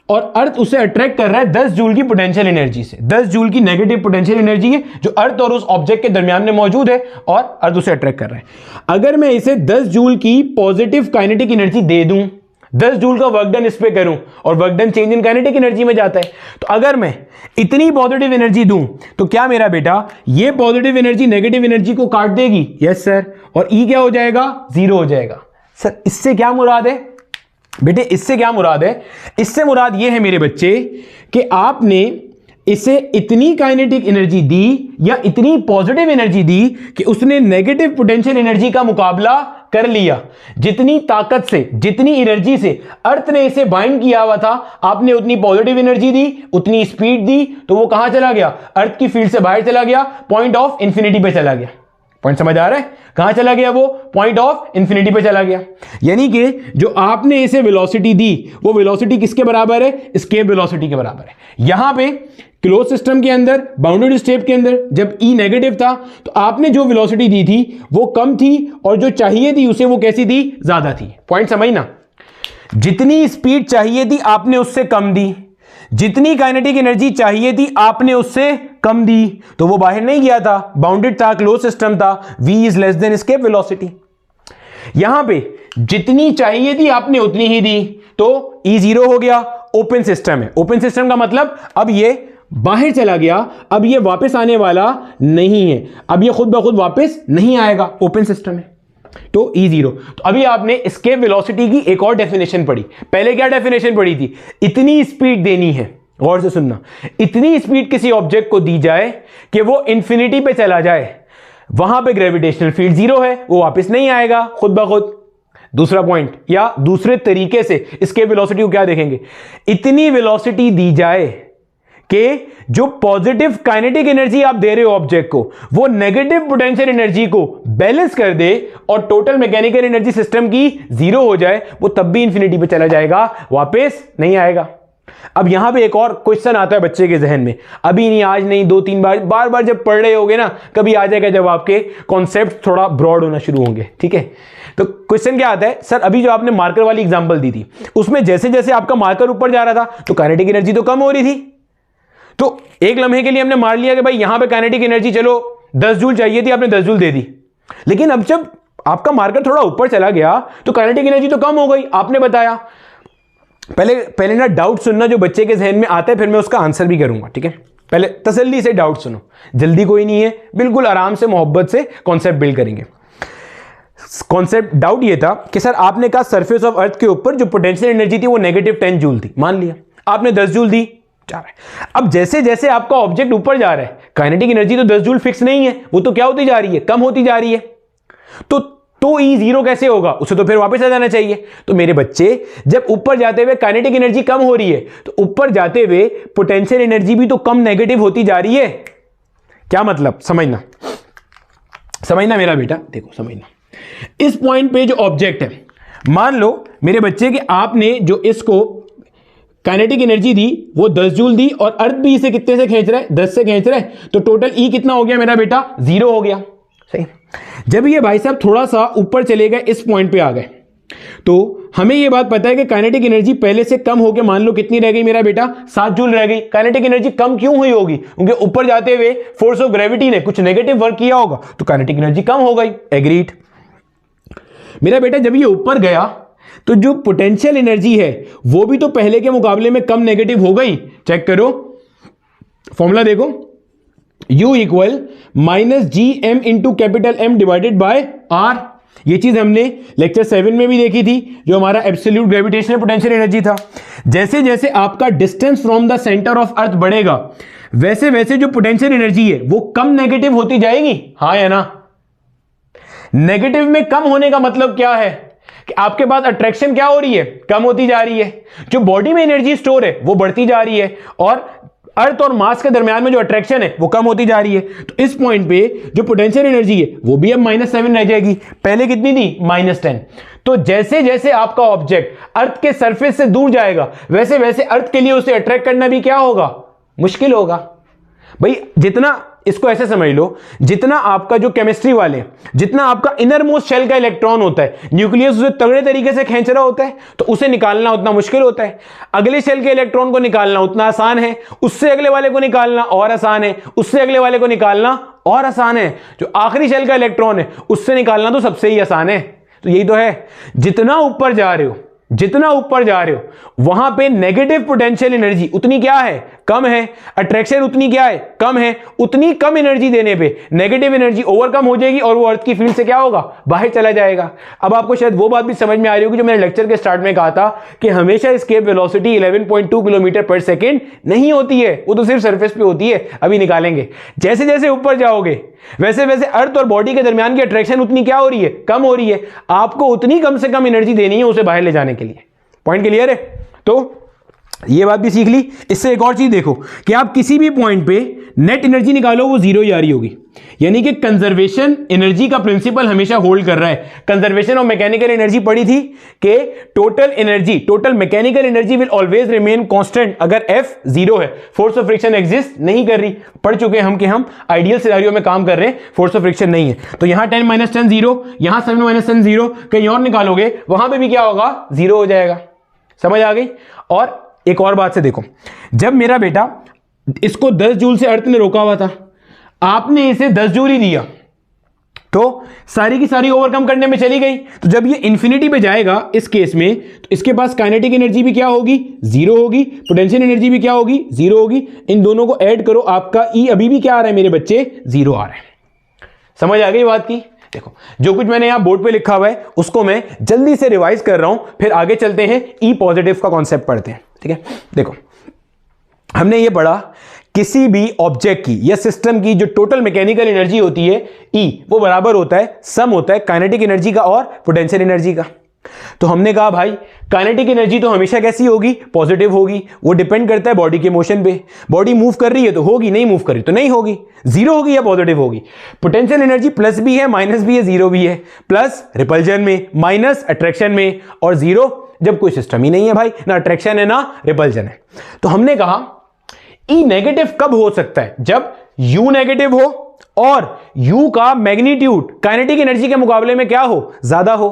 और अर्थ उसे अट्रैक्ट कर रहा है 10 जूल की पोटेंशियल एनर्जी से। 10 जूल की नेगेटिव पोटेंशियल एनर्जी है जो अर्थ और उस ऑब्जेक्ट के दरमियान में मौजूद है और अर्थ उसे अट्रैक्ट कर रहा है। अगर मैं इसे 10 जूल की पॉजिटिव काइनेटिक एनर्जी दे दूं, 10 जूल का वर्क डन इस पे करूं और work done change in kinetic energy में जाता है, तो अगर मैं इतनी पॉजिटिव एनर्जी दूं तो क्या मेरा बेटा ये पॉजिटिव एनर्जी नेगेटिव एनर्जी को काट देगी? Yes sir. और E क्या हो जाएगा? जीरो हो जाएगा। सर इससे क्या मुराद है बेटे? इससे क्या मुराद है? इससे मुराद ये है मेरे बच्चे कि आपने इसे इतनी काइनेटिक एनर्जी दी या इतनी पॉजिटिव एनर्जी दी कि उसने नेगेटिव पोटेंशियल एनर्जी का मुकाबला कर लिया। जितनी ताकत से, जितनी एनर्जी से अर्थ ने इसे बाइंड किया हुआ था, आपने उतनी पॉजिटिव एनर्जी दी, उतनी स्पीड दी, तो वो कहां चला गया? अर्थ की फील्ड से बाहर चला गया, पॉइंट ऑफ इंफिनिटी पे चला गया। पॉइंट समझ आ रहा है? कहां चला गया वो? पॉइंट ऑफ इंफिनिटी पे चला गया। यानी कि जो आपने इसे वेलोसिटी दी, वो वेलोसिटी किसके बराबर है? एस्केप वेलोसिटी के बराबर है। यहां पे क्लोज सिस्टम के अंदर, बाउंडेड स्टेट के अंदर जब E नेगेटिव था, तो आपने जो वेलोसिटी दी थी वो कम थी, और जो चाहिए थी उसे वो कैसी थी? ज्यादा थी। पॉइंट समझना? जितनी स्पीड चाहिए थी आपने उससे कम दी, जितनी काइनेटिक एनर्जी चाहिए थी आपने उससे कम दी, तो वो बाहर नहीं गया था, बाउंडेड था, क्लोज सिस्टम था, v is less than escape velocity. यहां पे जितनी चाहिए थी आपने उतनी ही दी, तो E जीरो हो गया। ओपन सिस्टम है। ओपन सिस्टम का मतलब अब ये बाहर चला गया, अब ये वापस आने वाला नहीं है, अब ये खुद ब खुद वापस नहीं आएगा। ओपन सिस्टम है तो E जीरो। तो अभी आपने एस्केप वेलोसिटी की एक और डेफिनेशन पढ़ी। पहले क्या डेफिनेशन पढ़ी थी? इतनी स्पीड देनी है, गौर से सुनना, इतनी स्पीड किसी ऑब्जेक्ट को दी जाए कि वो इंफिनिटी पे चला जाए, वहां पे ग्रेविटेशनल फील्ड जीरो है, वो वापस नहीं आएगा खुद ब खुद। दूसरा पॉइंट, या दूसरे तरीके से एस्केप वेलोसिटी को क्या देखेंगे? इतनी वेलोसिटी दी जाए कि जो पॉजिटिव काइनेटिक एनर्जी आप दे रहे हो ऑब्जेक्ट को, वो नेगेटिव पोटेंशियल एनर्जी को बैलेंस कर दे और टोटल मैकेनिकल एनर्जी सिस्टम की जीरो हो जाए, वो तब भी इंफिनिटी पे चला जाएगा, वापस नहीं आएगा। अब यहां पे एक और क्वेश्चन आता है बच्चे के जहन में, अभी नहीं, आज नहीं, 2-3 बार, बार बार जब पढ़ रहे होगे ना, कभी आ जाएगा जब आपके कॉन्सेप्ट थोड़ा ब्रॉड होना शुरू होंगे। ठीक है, तो क्वेश्चन क्या आता है? सर अभी जो आपने मार्कर वाली एग्जांपल दी थी, उसमें जैसे जैसे आपका मार्कर ऊपर जा रहा था तो काइनेटिक एनर्जी तो कम हो रही थी, तो एक लम्हे के लिए हमने मान लिया कि भाई यहां पे काइनेटिक एनर्जी चलो 10 जूल चाहिए थी, आपने 10 जूल दे दी। लेकिन अब जब आपका मार्कर थोड़ा ऊपर चला गया तो काइनेटिक एनर्जी तो कम हो गई, आपने बताया। पहले ना डाउट सुनना जो बच्चे के जहन में आता है, फिर मैं उसका आंसर भी करूंगा। ठीक है, पहले तसल्ली से डाउट सुनो, जल्दी कोई नहीं है, बिल्कुल आराम से मोहब्बत से कॉन्सेप्ट बिल्ड करेंगे। कॉन्सेप्ट डाउट ये था कि सर आपने कहा सरफेस ऑफ अर्थ के ऊपर जो पोटेंशियल एनर्जी थी वो -10 जूल थी, मान लिया आपने 10 जूल दी, जा रहा है। अब जैसे जैसे आपका ऑब्जेक्ट ऊपर जा रहा है, काइनेटिक एनर्जी तो 10 जूल फिक्स नहीं है, वो तो क्या होती जा रही है? कम होती जा रही है। तो E जीरो कैसे होगा? उसे तो फिर वापस आ जाना चाहिए। तो मेरे बच्चे, जब ऊपर जाते हुए काइनेटिक एनर्जी कम हो रही है, तो ऊपर जाते हुए पोटेंशियल एनर्जी भी तो कम नेगेटिव होती जा रही है। क्या मतलब? समझना, समझना मेरा बेटा, देखो समझना। इस पॉइंट पे जो ऑब्जेक्ट है, मान लो मेरे बच्चे कि आपने जो इसको काइनेटिक एनर्जी दी वो 10 जूल दी, और अर्थ भी इसे कितने से खींच रहा है? 10 से खींच रहा है, तो टोटल E कितना हो गया मेरा बेटा? 0 हो गया। सही। जब ये भाई साहब थोड़ा सा ऊपर चले गए, इस पॉइंट पे आ गए, तो हमें ये बात पता है कि काइनेटिक एनर्जी पहले से कम होकर मान लो कितनी रह गई मेरा बेटा? 7 जूल रह गई। काइनेटिक एनर्जी कम क्यों हुई होगी? क्योंकि ऊपर जाते हुए फोर्स ऑफ ग्रेविटी ने कुछ नेगेटिव वर्क किया होगा, तो काइनेटिक एनर्जी कम हो गई। एग्रीड। मेरा बेटा जब ये ऊपर गया तो जो पोटेंशियल एनर्जी है वो भी तो पहले के मुकाबले में कम नेगेटिव हो गई। चेक करो, फॉर्मूला देखो, U equal -GM into capital M divided by R। ये चीज हमने लेक्चर 7 में भी देखी थी, जो हमारा एब्सोल्यूट ग्रेविटेशनल पोटेंशियल एनर्जी था। जैसे जैसे आपका distance from the centre of अर्थ बढ़ेगा, वैसे वैसे जो पोटेंशियल एनर्जी है वो कम नेगेटिव होती जाएगी। हाँ या ना? नेगेटिव में कम होने का मतलब क्या है? कि आपके पास अट्रैक्शन क्या हो रही है? कम होती जा रही है। जो बॉडी में एनर्जी स्टोर है वो बढ़ती जा रही है, और अर्थ और मास के दरमियान में जो अट्रैक्शन है वो कम होती जा रही है। तो इस पॉइंट पे जो पोटेंशियल एनर्जी है वो भी अब -7 रह जाएगी। पहले कितनी थी? -10। तो जैसे जैसे आपका ऑब्जेक्ट अर्थ के सरफेस से दूर जाएगा, वैसे वैसे अर्थ के लिए उसे अट्रैक्ट करना भी क्या होगा? मुश्किल होगा। भाई जितना, इसको ऐसे समझ लो, जितना आपका जो केमिस्ट्री वाले, जितना आपका इनर मोस्ट शेल का इलेक्ट्रॉन होता है, न्यूक्लियस उसे तगड़े तरीके से खींच रहा होता है, तो उसे निकालना उतना मुश्किल होता है। अगले शेल के इलेक्ट्रॉन को निकालना उतना आसान है, उससे अगले वाले को निकालना और आसान है, उससे अगले वाले को निकालना और आसान है, जो आखिरी शेल का इलेक्ट्रॉन है उससे निकालना तो सबसे ही आसान है। तो यही तो है, जितना ऊपर जा रहे हो, जितना ऊपर जा रहे हो, वहां पे नेगेटिव पोटेंशियल एनर्जी उतनी क्या है? कम है, अट्रैक्शन उतनी क्या है, कम है, उतनी कम एनर्जी देने पे नेगेटिव एनर्जी ओवरकम हो जाएगी और वो अर्थ की फील्ड से क्या होगा, बाहर चला जाएगा। अब आपको शायद वो बात भी समझ में आ रही होगी जो मैंने लेक्चर के स्टार्ट में कहा था कि हमेशा एस्केप वेलोसिटी 11.2 किलोमीटर पर सेकेंड नहीं होती है, वो तो सिर्फ सरफेस पे होती है, अभी निकालेंगे। जैसे जैसे ऊपर जाओगे वैसे वैसे अर्थ और बॉडी के दरमियान की अट्रैक्शन उतनी क्या हो रही है, कम हो रही है। आपको उतनी कम से कम एनर्जी देनी है उसे बाहर ले जाने के लिए। पॉइंट क्लियर है? तो ये बात भी सीख ली। इससे एक और चीज देखो कि आप किसी भी पॉइंट पे नेट एनर्जी निकालो वो जीरो ही आ रही होगी, यानी कि कंजर्वेशन एनर्जी का प्रिंसिपल हमेशा होल्ड कर रहा है। कंजर्वेशन ऑफ मैकेनिकल एनर्जी पढ़ी थी कि total energy, total mechanical energy will always remain constant अगर एफ जीरो है, फोर्स ऑफ फ्रिक्शन एग्जिस्ट नहीं कर रही। पढ़ चुके हम कि हम आइडियल सिनेरियो में काम कर रहे हैं, फोर्स ऑफ फ्रिक्शन नहीं है। तो यहां 10 - 10 जीरो, यहां 7 - 10 जीरो, कहीं और निकालोगे वहां पे भी क्या होगा, जीरो हो जाएगा। समझ आ गई? और एक और बात से देखो, जब मेरा बेटा इसको 10 जूल से अर्थ ने रोका हुआ था, आपने इसे 10 जूल ही दिया तो सारी की सारी ओवरकम करने में चली गई। तो जब ये इंफिनिटी पे जाएगा इस केस में, तो इसके पास काइनेटिक एनर्जी भी क्या होगी, जीरो होगी, पोटेंशियल एनर्जी भी क्या होगी, जीरो होगी। इन दोनों को ऐड करो, आपका ई अभी भी क्या आ रहा है मेरे बच्चे, जीरो आ रहा है। समझ आ गई बात की? देखो जो कुछ मैंने यहां बोर्ड पे लिखा हुआ है उसको मैं जल्दी से रिवाइज कर रहा हूं, फिर आगे चलते हैं, ई पॉजिटिव का कॉन्सेप्ट पढ़ते हैं। ठीक है, देखो हमने ये पढ़ा किसी भी ऑब्जेक्ट की या सिस्टम की जो टोटल मैकेनिकल एनर्जी होती है ई, वो बराबर होता है, सम होता है काइनेटिक एनर्जी का और पोटेंशियल एनर्जी का। तो हमने कहा भाई काइनेटिक एनर्जी तो हमेशा कैसी होगी, पॉजिटिव होगी। वो डिपेंड करता है बॉडी के मोशन पे, बॉडी मूव कर रही है तो होगी, नहीं मूव कर रही तो नहीं होगी, जीरो होगी या पॉजिटिव होगी। पोटेंशियल एनर्जी प्लस भी है, माइनस भी है, जीरो भी है। प्लस रिपल्जन में, माइनस अट्रैक्शन में, और जीरो जब कोई सिस्टम ही नहीं है भाई, ना अट्रैक्शन है ना रिपल्जन है। तो हमने कहा ई नेगेटिव कब हो सकता है, जब यू नेगेटिव हो और यू का मैग्नीट्यूड काइनेटिक एनर्जी के मुकाबले में क्या हो, ज्यादा हो,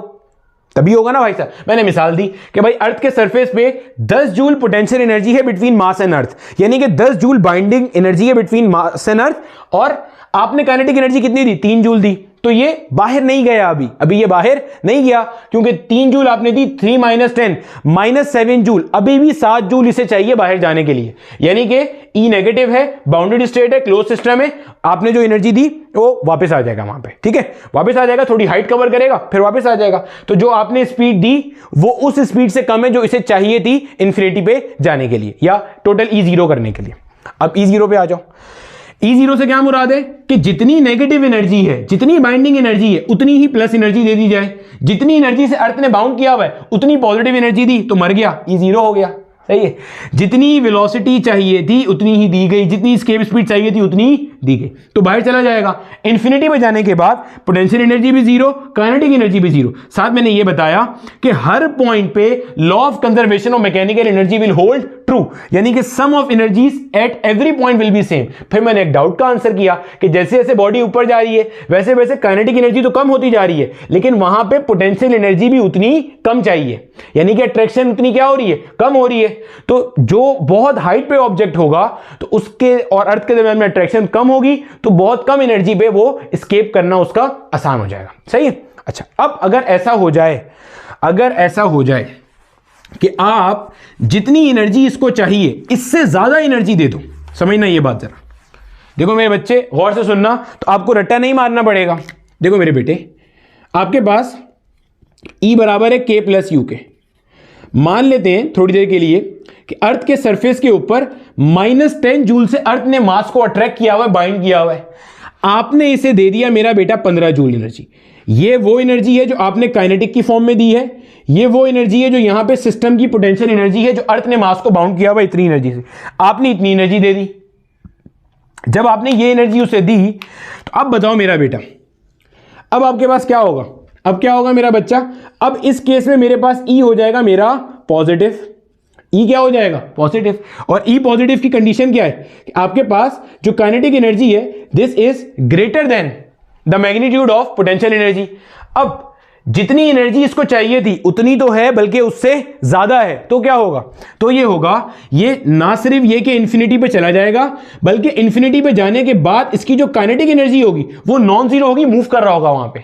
तभी होगा ना भाई साहब। मैंने मिसाल दी कि भाई अर्थ के सरफेस पे 10 जूल पोटेंशियल एनर्जी है बिटवीन मास एंड अर्थ, यानी कि 10 जूल बाइंडिंग एनर्जी है बिटवीन मास एंड अर्थ, और आपने काइनेटिक एनर्जी कितनी दी, 3 जूल दी। तो ये बाहर नहीं गया, अभी ये बाहर नहीं गया क्योंकि 3 जूल आपने दी, 3 - 10 -7 जूल, अभी भी 7 जूल इसे चाहिए बाहर जाने के लिए, यानी कि ई नेगेटिव है, बाउंडेड स्टेट है, क्लोज सिस्टम है। आपने जो एनर्जी दी वो वापस आ जाएगा वहां पे, ठीक है, वापस आ जाएगा, थोड़ी हाइट कवर करेगा फिर वापस आ जाएगा। तो जो आपने स्पीड दी वो उस स्पीड से कम है जो इसे चाहिए थी इंफिनिटी पे जाने के लिए या टोटल ई जीरो करने के लिए। अब ई जीरो पे आ जाओ। ई जीरो से क्या मुराद है कि जितनी नेगेटिव एनर्जी है, जितनी बाइंडिंग एनर्जी है, उतनी ही प्लस एनर्जी दे दी जाए। जितनी एनर्जी से अर्थ ने बाउंड किया हुआ है उतनी पॉजिटिव एनर्जी दी तो मर गया, ई जीरो हो गया। सही है, जितनी वेलोसिटी चाहिए थी उतनी ही दी गई, जितनी एस्केप स्पीड चाहिए थी उतनी दी गई, तो बाहर चला जाएगा। इंफिनिटी में जाने के बाद पोटेंशियल एनर्जी भी जीरो, काइनेटिक एनर्जी भी जीरो। साथ मैंने ये बताया कि हर पॉइंट पे law of conservation of mechanical energy will hold true, यानी कि sum of energies at every point will be same. फिर मैंने एक डाउट का आंसर किया कि जैसे जैसे बॉडी ऊपर जा रही है वैसे वैसे काइनेटिक एनर्जी तो कम होती जा रही है, लेकिन वहां पे पोटेंशियल एनर्जी भी उतनी कम चाहिए, यानी कि अट्रैक्शन उतनी क्या हो रही है, कम हो रही है। तो जो बहुत हाइट पे ऑब्जेक्ट होगा तो उसके और अर्थ के दरमियान में अट्रैक्शन कम होगी, तो बहुत कम एनर्जी पे वो एस्केप करना उसका आसान हो जाएगा। सही है? अच्छा, अब अगर ऐसा हो जाए कि आप जितनी एनर्जी इसको चाहिए इससे ज्यादा एनर्जी दे दो, समझना ये बात जरा। देखो मेरे बच्चे गौर से सुनना, तो आपको रट्टा नहीं मारना पड़ेगा। देखो मेरे बेटे, आपके पास E बराबर है K + U के। मान लेते हैं थोड़ी देर के लिए कि अर्थ के सरफेस के ऊपर -10 जूल से अर्थ ने मास को अट्रैक्ट किया हुआ है, बाइंड किया हुआ है। आपने इसे दे दिया मेरा बेटा 15 जूल एनर्जी। ये वो एनर्जी है जो आपने काइनेटिक की फॉर्म में दी है, ये वो एनर्जी है जो यहां पे सिस्टम की पोटेंशियल एनर्जी है जो अर्थ ने मास को बाउंड किया हुआ इतनी एनर्जी से। आपने इतनी एनर्जी दे दी। जब आपने ये एनर्जी उसे दी तो अब बताओ मेरा बेटा, अब आपके पास क्या होगा, अब क्या होगा मेरा बच्चा, अब इस केस में मेरे पास ई हो जाएगा मेरा पॉजिटिव। ई क्या हो जाएगा, पॉजिटिव। और ई पॉजिटिव की कंडीशन क्या है कि आपके पास जो काइनेटिक एनर्जी है this is greater than the magnitude of potential energy. अब जितनी एनर्जी इसको चाहिए थी उतनी तो है, बल्कि उससे ज्यादा है, तो क्या होगा, तो ये होगा, ये ना सिर्फ ये कि इंफिनिटी पे चला जाएगा, बल्कि इंफिनिटी पे जाने के बाद इसकी जो काइनेटिक एनर्जी होगी वो नॉन जीरो होगी, मूव कर रहा होगा वहां पे।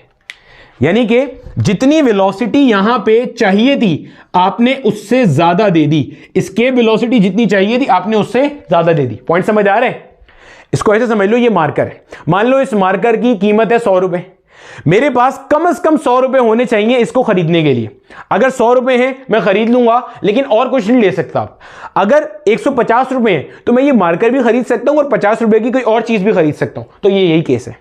यानी कि जितनी वेलोसिटी यहां पे चाहिए थी आपने उससे ज्यादा दे दी, एस्केप वेलोसिटी जितनी चाहिए थी आपने उससे ज्यादा दे दी। पॉइंट समझ आ रहा है? इसको ऐसे समझ लो, ये मार्कर है, मान लो इस मार्कर की कीमत है 100 रुपए, मेरे पास कम से कम 100 रुपए होने चाहिए इसको खरीदने के लिए। अगर 100 रुपए हैं मैं खरीद लूंगा, लेकिन और कुछ नहीं ले सकता। अगर 150 रुपए हैं तो मैं ये मार्कर भी खरीद सकता हूं और 50 रुपए की कोई और चीज भी खरीद सकता हूं। तो ये यही केस है।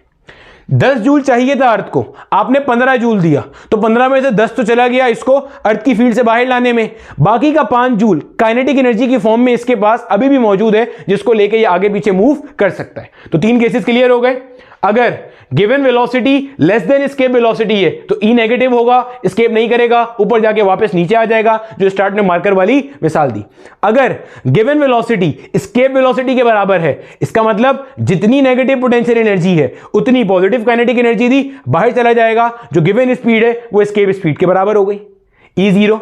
10 जूल चाहिए था अर्थ को, आपने 15 जूल दिया, तो 15 में से 10 तो चला गया इसको अर्थ की फील्ड से बाहर लाने में, बाकी का 5 जूल काइनेटिक एनर्जी की फॉर्म में इसके पास अभी भी मौजूद है, जिसको लेके ये आगे पीछे मूव कर सकता है। तो 3 केसेस क्लियर हो गए। अगर given velocity less than escape velocity है तो ई नेगेटिव होगा, एस्केप नहीं करेगा, ऊपर जाके वापस नीचे आ जाएगा, जो स्टार्ट में मार्कर वाली मिसाल दी। अगर गिवन वेलोसिटी एस्केप वेलोसिटी के बराबर है, इसका मतलब जितनी नेगेटिव पोटेंशियल एनर्जी है उतनी पॉजिटिव काइनेटिक एनर्जी दी, बाहर चला जाएगा, जो गिवन स्पीड है वो एस्केप स्पीड के बराबर हो गई, E0।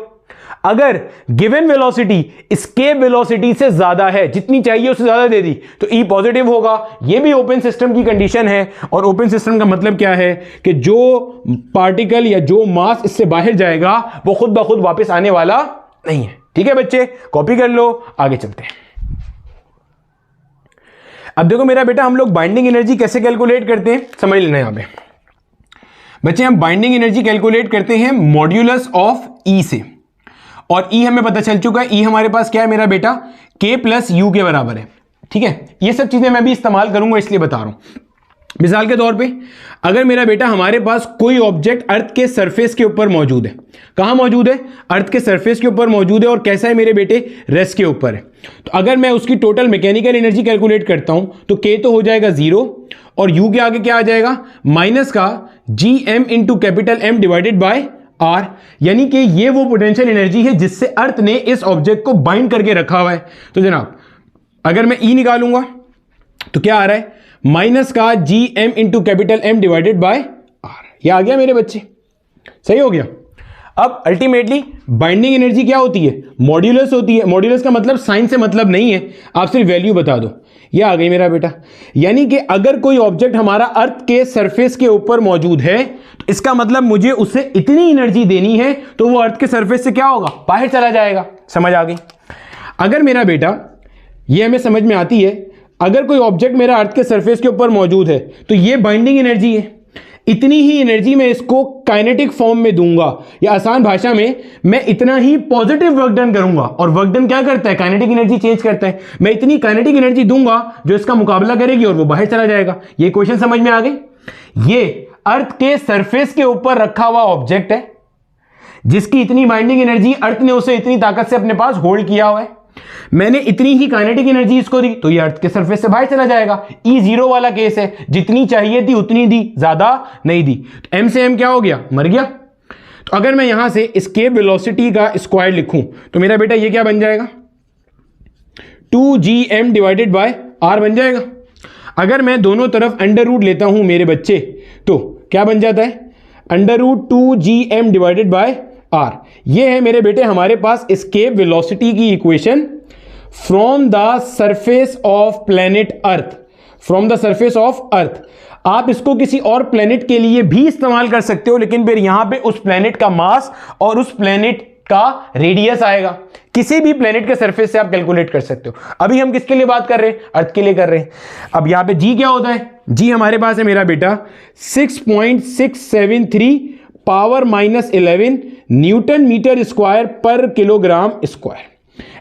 अगर गिवन वेलोसिटी एस्केप वेलोसिटी से ज्यादा है, जितनी चाहिए उससे ज्यादा दे दी, तो E पॉजिटिव होगा। यह भी ओपन सिस्टम की कंडीशन है, और ओपन सिस्टम का मतलब क्या है कि जो पार्टिकल या जो मास इससे बाहर जाएगा वो खुद ब खुद वापस आने वाला नहीं है। ठीक है बच्चे, कॉपी कर लो, आगे चलते हैं। अब देखो मेरा बेटा, हम लोग बाइंडिंग एनर्जी कैसे कैलकुलेट करते हैं समझ लेना। यहां पे बच्चे हम बाइंडिंग एनर्जी कैलकुलेट करते हैं मॉड्यूलस ऑफ E से, और E हमें पता चल चुका है, E हमारे पास क्या है मेरा बेटा, K प्लस U के बराबर है। ठीक है, ये सब चीजें मैं भी इस्तेमाल करूंगा इसलिए बता रहा हूं। मिसाल के तौर पे अगर मेरा बेटा हमारे पास कोई ऑब्जेक्ट अर्थ के सरफेस के ऊपर मौजूद है, कहां मौजूद है, अर्थ के सरफेस के ऊपर मौजूद है, और कैसा है मेरे बेटे, रेस्ट के ऊपर है, तो अगर मैं उसकी टोटल मैकेनिकल एनर्जी कैलकुलेट करता हूं तो K तो हो जाएगा 0, और U के आगे क्या आ जाएगा, माइनस का GM into capital M divided by R, यानी कि ये वो पोटेंशियल एनर्जी है जिससे अर्थ ने इस ऑब्जेक्ट को बाइंड करके रखा हुआ है। तो जनाब अगर मैं E निकालूंगा तो क्या आ रहा है, माइनस का GM into capital M divided by R। ये आ गया मेरे बच्चे, सही हो गया। अब अल्टीमेटली बाइंडिंग एनर्जी क्या होती है, मॉड्यूलस होती है। मॉड्यूलस का मतलब साइन से मतलब नहीं है, आप सिर्फ वैल्यू बता दो। ये आ गई मेरा बेटा, यानी कि अगर कोई ऑब्जेक्ट हमारा अर्थ के सरफेस के ऊपर मौजूद है तो इसका मतलब मुझे उसे इतनी एनर्जी देनी है, तो वो अर्थ के सरफेस से क्या होगा, बाहर चला जाएगा। समझ आ गई। अगर मेरा बेटा, ये हमें समझ में आती है, अगर कोई ऑब्जेक्ट मेरा अर्थ के सरफेस के ऊपर मौजूद है तो ये बाइंडिंग एनर्जी है, इतनी ही एनर्जी मैं इसको काइनेटिक फॉर्म में दूंगा, या आसान भाषा में मैं इतना ही पॉजिटिव वर्क डन करूंगा। और वर्क डन क्या करता है, काइनेटिक एनर्जी चेंज करता है। मैं इतनी काइनेटिक एनर्जी दूंगा जो इसका मुकाबला करेगी और वो बाहर चला जाएगा। ये क्वेश्चन समझ में आ गई। ये अर्थ के सरफेस के ऊपर रखा हुआ ऑब्जेक्ट है जिसकी इतनी बाइंडिंग एनर्जी, अर्थ ने उसे इतनी ताकत से अपने पास होल्ड किया हुआ है, मैंने इतनी ही काइनेटिक एनर्जी इसको दी, तो ये अर्थ के सरफेस से बाहर चला जाएगा। E0 वाला केस है, जितनी चाहिए थी उतनी दी, ज्यादा नहीं दी। तो M से M क्या हो गया, मर गया। तो अगर मैं यहां से एस्केप वेलोसिटी का स्क्वायर लिखूं तो मेरा बेटा ये क्या बन जाएगा, 2GM डिवाइडेड बाय R बन जाएगा। अगर मैं दोनों तरफ अंडर रूट लेता हूं मेरे बच्चे, तो क्या बन जाता है, under root 2GM divided by R। ये है मेरे बेटे हमारे पास एस्केप वेलोसिटी की equation from the surface of planet earth, from the surface of earth. आप इसको किसी और प्लेनेट के लिए भी इस्तेमाल कर सकते हो, लेकिन फिर यहां पे उस प्लेनेट का मास और उस प्लेनेट का रेडियस आएगा। किसी भी प्लेनेट के सरफेस से आप कैलकुलेट कर सकते हो। अभी हम किसके लिए बात कर रहे हैं, अर्थ के लिए कर रहे हैं। अब यहां पे G क्या होता है, G हमारे पास है मेरा बेटा 6.673 पावर -11 न्यूटन मीटर स्क्वायर पर किलोग्राम स्क्वायर।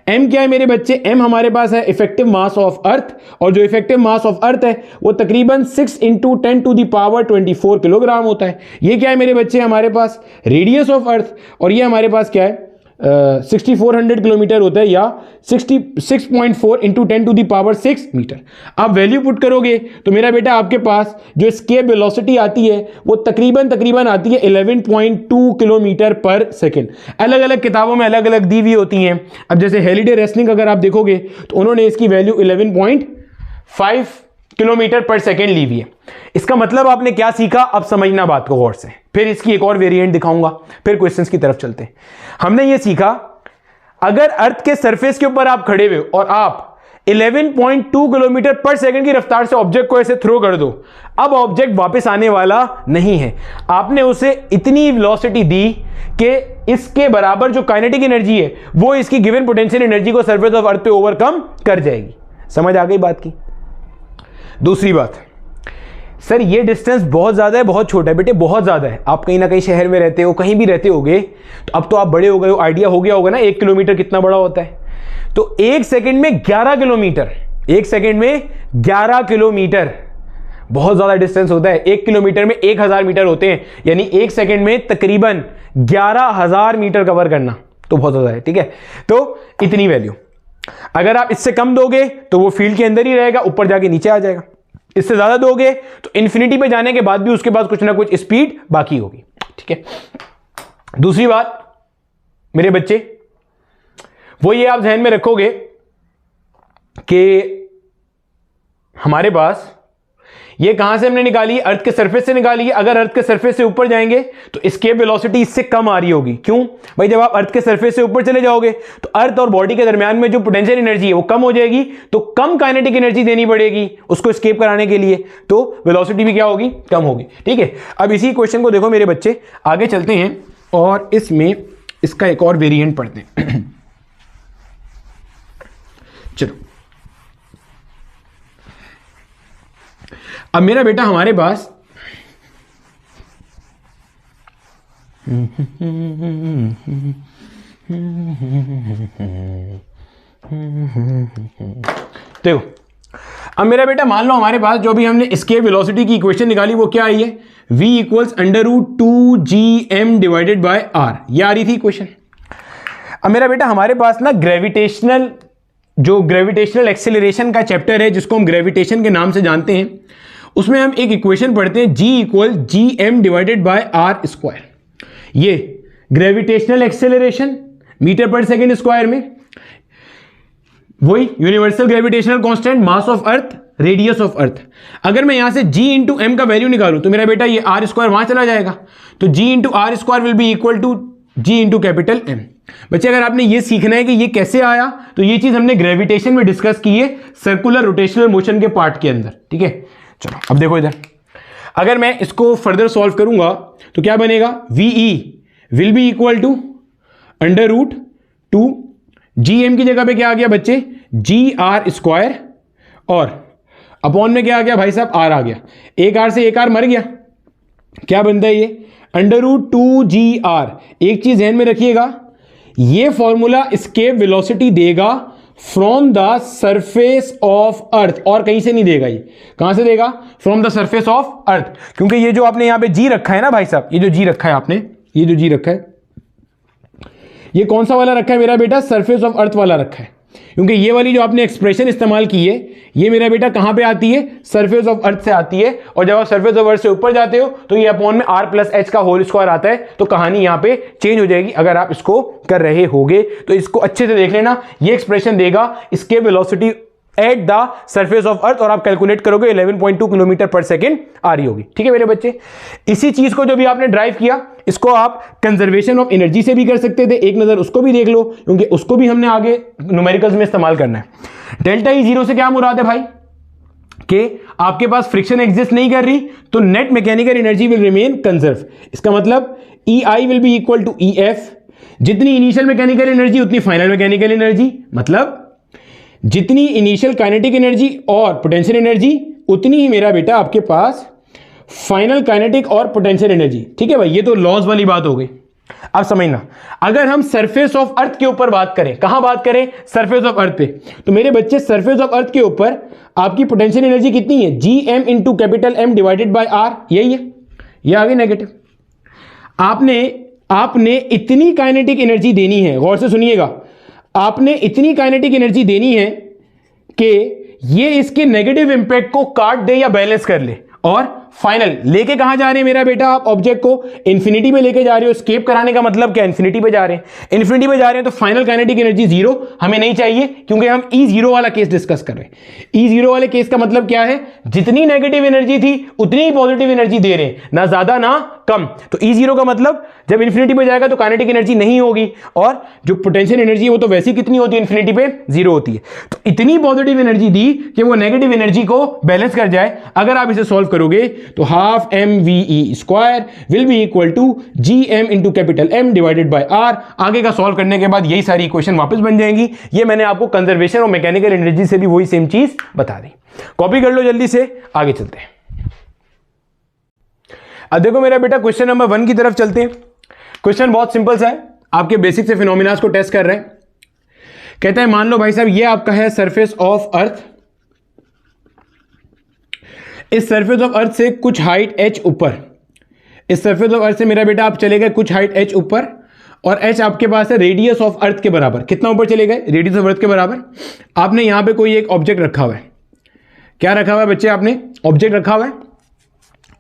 M क्या है मेरे बच्चे, M हमारे पास है इफेक्टिव मास ऑफ अर्थ, और जो इफेक्टिव मास ऑफ अर्थ है वो तकरीबन 6 × 10⁻24 किलोग्राम होता है। ये क्या है मेरे बच्चे, हमारे पास रेडियस ऑफ अर्थ, और ये हमारे पास क्या है 6400 किलोमीटर होता है, या 66.4 × 10⁻6 मीटर। आप वैल्यू पुट करोगे तो मेरा बेटा आपके पास जो एस्केप वेलोसिटी आती है वो तकरीबन आती है 11.2 किलोमीटर पर सेकेंड। अलग अलग किताबों में अलग अलग दी हुई होती हैं। अब जैसे हेलिडे रेसलिंग अगर आप देखोगे तो उन्होंने इसकी वैल्यू 11.5 किलोमीटर पर सेकेंड ली हुई है। इसका मतलब आपने क्या सीखा, अब समझना बात को गौर से। फिर इसकी एक और वेरिएंट दिखाऊंगा, फिर क्वेश्चंस की तरफ चलते हैं। हमने ये सीखा, अगर अर्थ के सरफेस के ऊपर आप खड़े हुए और आप 11.2 किलोमीटर पर सेकंड की रफ्तार से ऑब्जेक्ट को ऐसे थ्रो कर दो, अब ऑब्जेक्ट वापस आने वाला नहीं है। आपने उसे इतनी वेलोसिटी दी कि इसके बराबर जो काइनेटिक एनर्जी है वो इसकी गिवन पोटेंशियल एनर्जी को सरफेस ऑफ अर्थ पे ओवरकम कर जाएगी। समझ आ गई बात की? दूसरी बात, सर ये डिस्टेंस बहुत ज़्यादा है, बहुत छोटा है। बेटे बहुत ज़्यादा है। आप कहीं ना कहीं शहर में रहते हो, कहीं भी रहते होगे, तो अब तो आप बड़े हो गए हो, आइडिया हो गया होगा ना 1 किलोमीटर कितना बड़ा होता है। तो 1 सेकंड में 11 किलोमीटर, 1 सेकंड में 11 किलोमीटर बहुत ज़्यादा डिस्टेंस होता है। 1 किलोमीटर में 1000 मीटर होते हैं, यानी 1 सेकंड में तकरीबन 11000 मीटर कवर करना तो बहुत ज़्यादा है। ठीक है, तो इतनी वैल्यू। अगर आप इससे कम दोगे तो वो फील्ड के अंदर ही रहेगा, ऊपर जाके नीचे आ जाएगा। इससे ज्यादा दोगे तो इन्फिनिटी पे जाने के बाद भी उसके पास कुछ ना कुछ स्पीड बाकी होगी। ठीक है, दूसरी बात मेरे बच्चे, वो ये आप ध्यान में रखोगे कि हमारे पास ये कहां से हमने निकाली है? अर्थ के सरफेस से निकाली है। अगर अर्थ के सरफेस से ऊपर जाएंगे तो एस्केप वेलोसिटी इससे कम आ रही होगी। क्यों भाई? जब आप अर्थ के सरफेस से ऊपर चले जाओगे तो अर्थ और बॉडी के दरमियान में जो पोटेंशियल एनर्जी है वो कम हो जाएगी, तो कम काइनेटिक एनर्जी देनी पड़ेगी उसको एस्केप कराने के लिए, तो वेलोसिटी भी क्या होगी? कम होगी। ठीक है, अब इसी क्वेश्चन को देखो मेरे बच्चे, आगे चलते हैं और इसमें इसका एक और वेरिएंट पढ़ते हैं। चलो, अब मेरा बेटा हमारे पास देखो, अब मेरा बेटा मान लो हमारे पास जो भी हमने एस्केप वेलोसिटी की इक्वेशन निकाली वो क्या आई है? v equals √2gm divided by r, ये आ रही थी इक्वेशन। अब मेरा बेटा हमारे पास ना ग्रेविटेशनल एक्सेलरेशन का चैप्टर है जिसको हम ग्रेविटेशन के नाम से जानते हैं, उसमें हम एक इक्वेशन पढ़ते हैं g equal gm divided by r square. ये ग्रेविटेशनल एक्सेलरेशन मीटर पर सेकेंड स्क्वायर में, वही universal gravitational constant, mass of earth, radius of अर्थ। अगर मैं यहां से g इंटू m का वैल्यू निकालूं तो मेरा बेटा ये r स्क्वायर वहां चला जाएगा, तो g into r square will be equal to g into capital M। बच्चे अगर आपने ये सीखना है कि ये कैसे आया, तो ये चीज हमने ग्रेविटेशन में डिस्कस की है, सर्कुलर रोटेशनल मोशन के पार्ट के अंदर। ठीक है, चलो अब देखो इधर, अगर मैं इसको फर्दर सॉल्व करूंगा तो क्या बनेगा? VE will be equal to √2 GM की जगह पे क्या आ गया बच्चे? GR स्क्वायर, और अपॉन में क्या आ गया भाई साहब? R आ गया। एक R से एक R मर गया, क्या बनता है ये? √2GR। एक चीज ध्यान में रखिएगा, ये फॉर्मूला एस्केप वेलोसिटी देगा फ्रॉम द सरफेस ऑफ अर्थ, और कहीं से नहीं देगा। ये कहां से देगा? फ्रॉम द सरफेस ऑफ अर्थ, क्योंकि ये जो आपने यहां पे जी रखा है ना भाई साहब, ये जो जी रखा है आपने, ये जो जी रखा है, ये कौन सा वाला रखा है मेरा बेटा? सरफेस ऑफ अर्थ वाला रखा है, क्योंकि ये वाली जो आपने एक्सप्रेशन इस्तेमाल की है ये मेरा बेटा कहां पे आती है? सरफेस ऑफ अर्थ से आती है, और जब आप सरफेस ऑफ अर्थ से ऊपर जाते हो तो ये अपॉन में r प्लस एच का होल स्क्वायर आता है, तो कहानी यहां पे चेंज हो जाएगी। अगर आप इसको कर रहे होगे तो इसको अच्छे से देख लेना, ये एक्सप्रेशन देगा इसके velocity at the surface of अर्थ, और आप कैलकुलेट करोगे 11.2 किलोमीटर पर सेकेंड आ रही होगी। ठीक है मेरे बच्चे, इसी चीज को जो भी आपने ड्राइव किया इसको आप कंजर्वेशन ऑफ एनर्जी से भी कर सकते थे, एक नजर उसको भी देख लो, क्योंकि उसको भी हमने आगे न्यूमेरिकल्स में इस्तेमाल करना है। डेल्टा ई जीरो से क्या मुराद है भाई? कि आपके पास फ्रिक्शन एग्जिस्ट नहीं कर रही तो net mechanical energy will remain conserve. इसका मतलब EI will be equal to EF, जितनी इनिशियल मैकेनिकल एनर्जी उतनी फाइनल मैकेनिकल एनर्जी, मतलब जितनी इनिशियल काइनेटिक एनर्जी और पोटेंशियल एनर्जी उतनी ही मेरा बेटा आपके पास फाइनल काइनेटिक और पोटेंशियल एनर्जी। ठीक है भाई, ये तो लॉज वाली बात हो गई। अब समझना, अगर हम सरफेस ऑफ अर्थ के ऊपर बात करें, कहां बात करें? सरफेस ऑफ अर्थ पे, तो मेरे बच्चे सरफेस ऑफ अर्थ के ऊपर आपकी पोटेंशियल एनर्जी कितनी है? GM into capital M divided by R, यही है, ये आ गई नेगेटिव। आपने इतनी काइनेटिक एनर्जी देनी है, गौर से सुनिएगा, आपने इतनी काइनेटिक एनर्जी देनी है कि ये इसके नेगेटिव इंपैक्ट को काट दे या बैलेंस कर ले, और फाइनल लेके कहां जा रहे हैं मेरा बेटा आप ऑब्जेक्ट को? इन्फिनिटी पे लेके जा रहे हो। एस्केप कराने का मतलब क्या? इन्फिनिटी पे जा रहे हैं। इन्फिनिटी पे जा रहे हैं तो फाइनल काइनेटिक एनर्जी जीरो हमें नहीं चाहिए, क्योंकि हम E0 वाला केस डिस्कस कर रहे हैं। E0 वाले केस का मतलब क्या है? जितनी नेगेटिव एनर्जी थी उतनी ही पॉजिटिव एनर्जी दे रहे हैं, ना ज्यादा ना कम। तो E0 का मतलब जब इन्फिनिटी पे जाएगा तो काइनेटिक एनर्जी नहीं होगी, और जो पोटेंशियल एनर्जी है वो तो वैसी कितनी होती है? इन्फिनिटी पे जीरो होती है। तो इतनी पॉजिटिव एनर्जी दी कि वो नेगेटिव एनर्जी को बैलेंस कर जाए। अगर आप इसे सॉल्व करोगे तो half mve square will be equal to gm into capital M divided by R। आगे का सॉल्व करने के बाद यही सारी इक्वेशन वापस बन जाएंगी। ये मैंने आपको कंजर्वेशन और मैकेनिकल एनर्जी से भी वही सेम चीज बता दी। कॉपी कर लो जल्दी से, आगे चलते हैं। अब देखो मेरा बेटा क्वेश्चन नंबर 1 की तरफ चलते हैं। क्वेश्चन बहुत सिंपल सा है, आपके बेसिक से फिनोमिनास को टेस्ट कर रहे हैं। कहता है मान लो भाई साहब ये आपका है सरफेस ऑफ अर्थ। इस सरफेस ऑफ अर्थ से कुछ हाइट h ऊपर, इस सरफेस ऑफ अर्थ से मेरा बेटा आप चले गए कुछ हाइट h ऊपर, और h आपके पास है रेडियस ऑफ अर्थ के बराबर। कितना ऊपर चले गए? रेडियस ऑफ अर्थ के बराबर। आपने यहां पे कोई एक ऑब्जेक्ट रखा हुआ है। क्या रखा हुआ है बच्चे? आपने ऑब्जेक्ट रखा हुआ है,